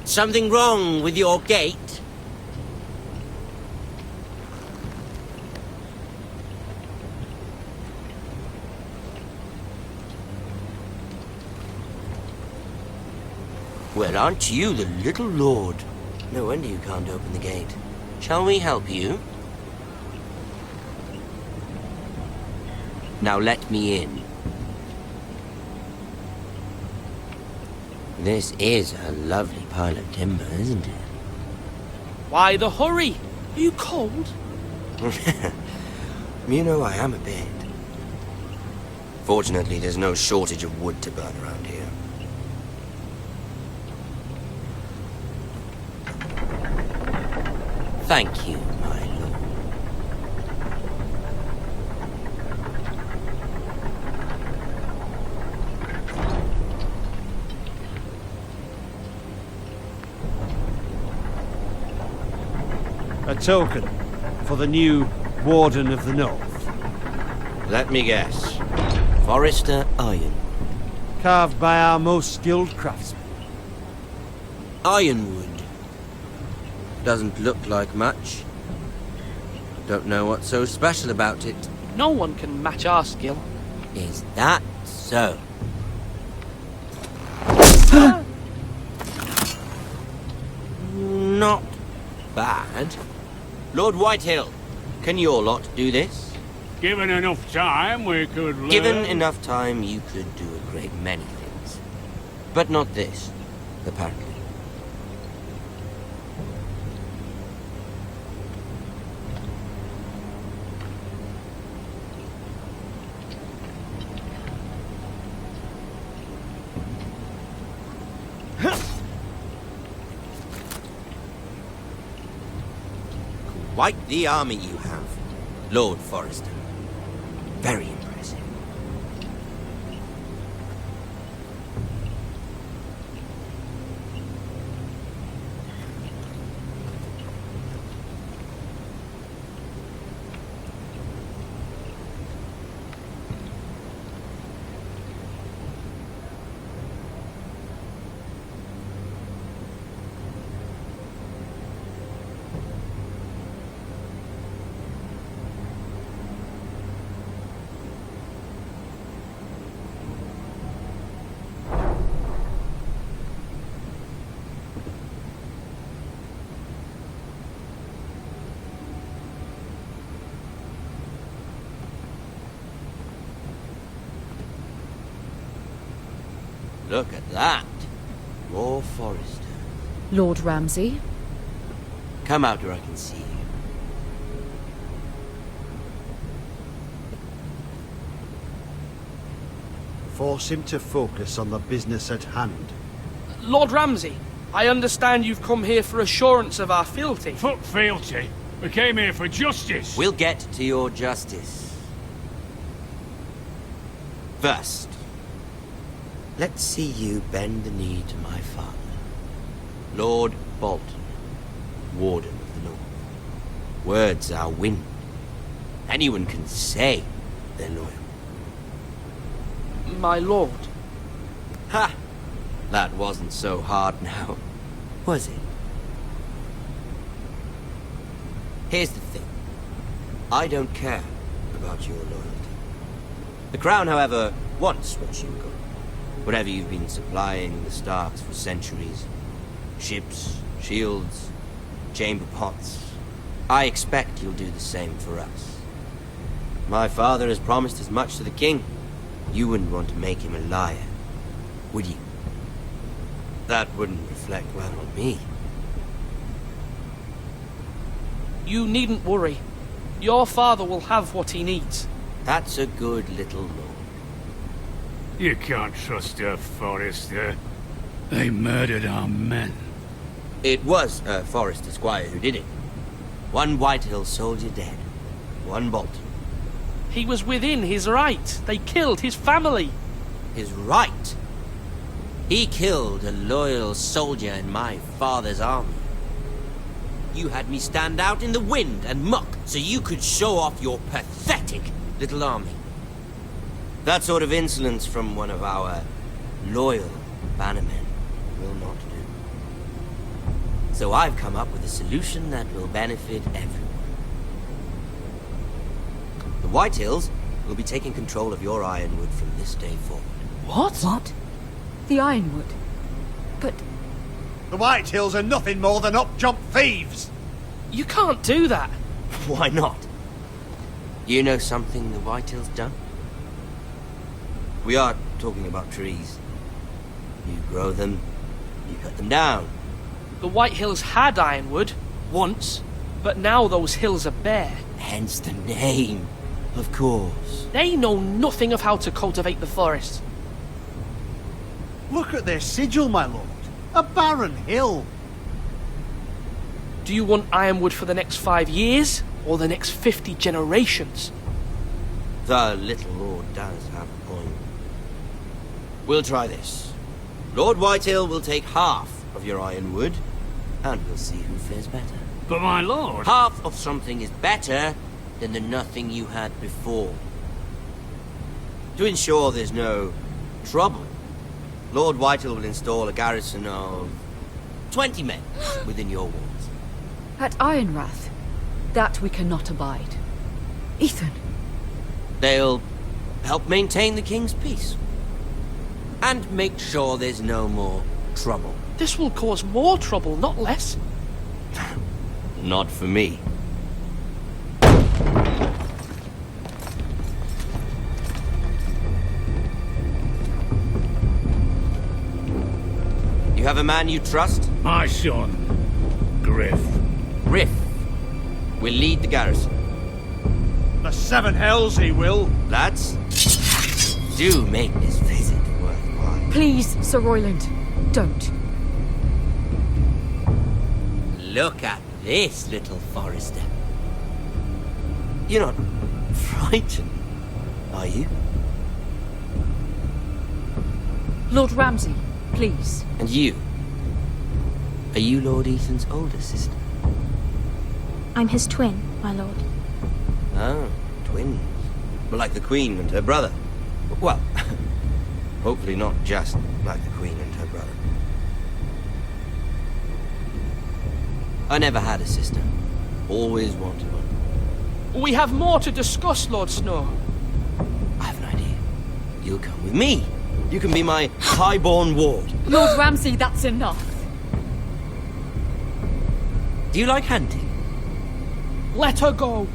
Something wrong with your gate? Well, aren't you the little lord? No wonder you can't open the gate. Shall we help you? Now let me in. This is a lovely pile of timber, isn't it? Why the hurry? Are you cold? You know I am a bit. Fortunately, there's no shortage of wood to burn around here. Thank you, my lord. A token for the new Warden of the North. Let me guess. Forrester Iron. Carved by our most skilled craftsmen. Ironwood. Doesn't look like much. Don't know what's so special about it. No one can match our skill. Is that so? Not bad. Lord Whitehill, can your lot do this? Given enough time, we could learn. Given enough time, you could do a great many things. But not this, apparently. Quite the army you have, Lord Forrester. Very impressive. Look at that. More Forrester. Lord Ramsay? Come out where I can see you. Force him to focus on the business at hand. Lord Ramsay, I understand you've come here for assurance of our fealty. Fuck fealty. We came here for justice. We'll get to your justice. First, let's see you bend the knee to my father, Lord Bolton, Warden of the North. Words are wind. Anyone can say they're loyal. My lord. Ha! That wasn't so hard now, was it? Here's the thing. I don't care about your loyalty. The Crown, however, wants what you've got. Whatever you've been supplying the Starks for centuries. Ships, shields, chamber pots. I expect you'll do the same for us. My father has promised as much to the king. You wouldn't want to make him a liar, would you? That wouldn't reflect well on me. You needn't worry. Your father will have what he needs. That's a good little lord. You can't trust her, Forrester. They murdered our men. It was Forrester Squire who did it. One Whitehill soldier dead. One Bolton. He was within his right. They killed his family. His right? He killed a loyal soldier in my father's army. You had me stand out in the wind and muck so you could show off your pathetic little army. That sort of insolence from one of our loyal bannermen will not do. So I've come up with a solution that will benefit everyone. The Whitehills will be taking control of your ironwood from this day forward. What? What? The Ironwood? But... The Whitehills are nothing more than up-jump thieves! You can't do that! Why not? You know something the Whitehills done? We are talking about trees. You grow them, you cut them down. The Whitehills had ironwood, once, but now those hills are bare. Hence the name, of course. They know nothing of how to cultivate the forest. Look at their sigil, my lord. A barren hill. Do you want ironwood for the next 5 years, or the next 50 generations? The little lord does have a point. We'll try this. Lord Whitehill will take half of your ironwood, and we'll see who fares better. But my lord... Half of something is better than the nothing you had before. To ensure there's no trouble, Lord Whitehill will install a garrison of 20 men within your walls. At Ironrath? That we cannot abide. Ethan! They'll help maintain the king's peace. And make sure there's no more trouble. This will cause more trouble, not less. Not for me. You have a man you trust? My son, Griff. Griff will lead the garrison. The seven hells he will. Lads, do make this visit worthwhile. Please, Sir Royland, don't. Look at this, little Forrester. You're not frightened, are you? Lord Ramsay, please. And you? Are you Lord Ethan's older sister? I'm his twin, my lord. Oh, twins. Well, like the Queen and her brother. Well, hopefully not just like the Queen and her brother. I never had a sister. Always wanted one. We have more to discuss, Lord Snow. I have an idea. You'll come with me. You can be my highborn ward. Lord Ramsay, that's enough. Do you like hunting? Let her go.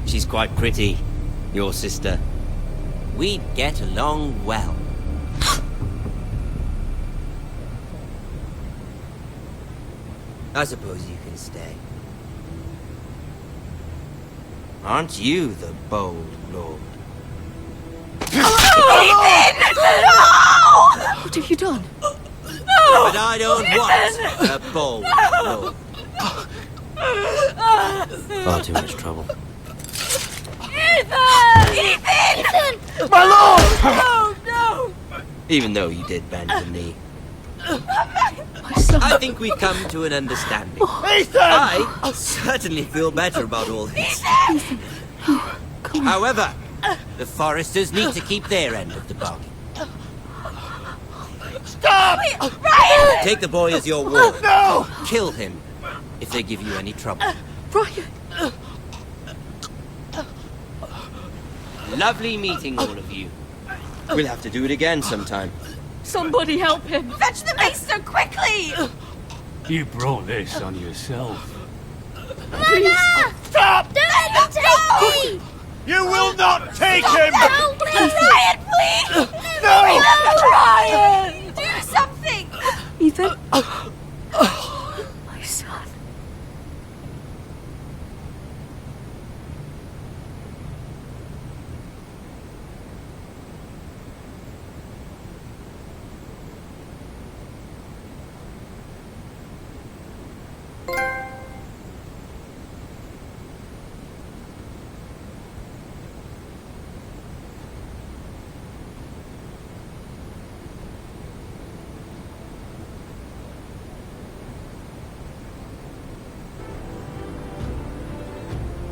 She's quite pretty, your sister. We'd get along well. I suppose you can stay. Aren't you the bold lord? What have you done? But I don't want a bold lord. Far too much trouble. Ethan! My lord! Oh, no! Even though you did bend the knee. I think we've come to an understanding. Ethan! I certainly feel better about all this. However, the Foresters need to keep their end of the bargain. Stop! Ryan! Take the boy as your ward. No! Kill him if they give you any trouble. Ryan! Lovely meeting all of you. We'll have to do it again sometime. Somebody help him! Fetch the maester quickly! You brought this on yourself. Please! Stop! Don't let him take me! You will not take Stop him! now, please! Ryan, please! No! Ryan! Do something! Ethan? My son.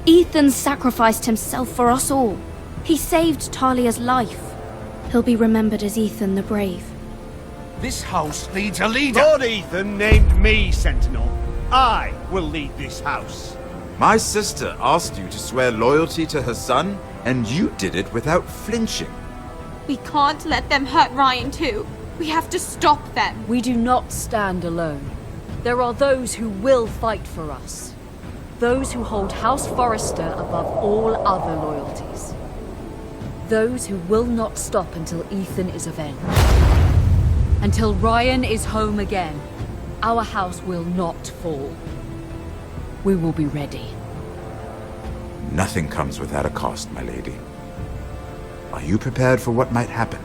Ethan sacrificed himself for us all. He saved Talia's life. He'll be remembered as Ethan the Brave. This house needs a leader. Lord Ethan named me Sentinel. I will lead this house. My sister asked you to swear loyalty to her son, and you did it without flinching. We can't let them hurt Ryan too. We have to stop them. We do not stand alone. There are those who will fight for us. Those who hold House Forrester above all other loyalties. Those who will not stop until Ethan is avenged. Until Ryan is home again, our house will not fall. We will be ready. Nothing comes without a cost, my lady. Are you prepared for what might happen?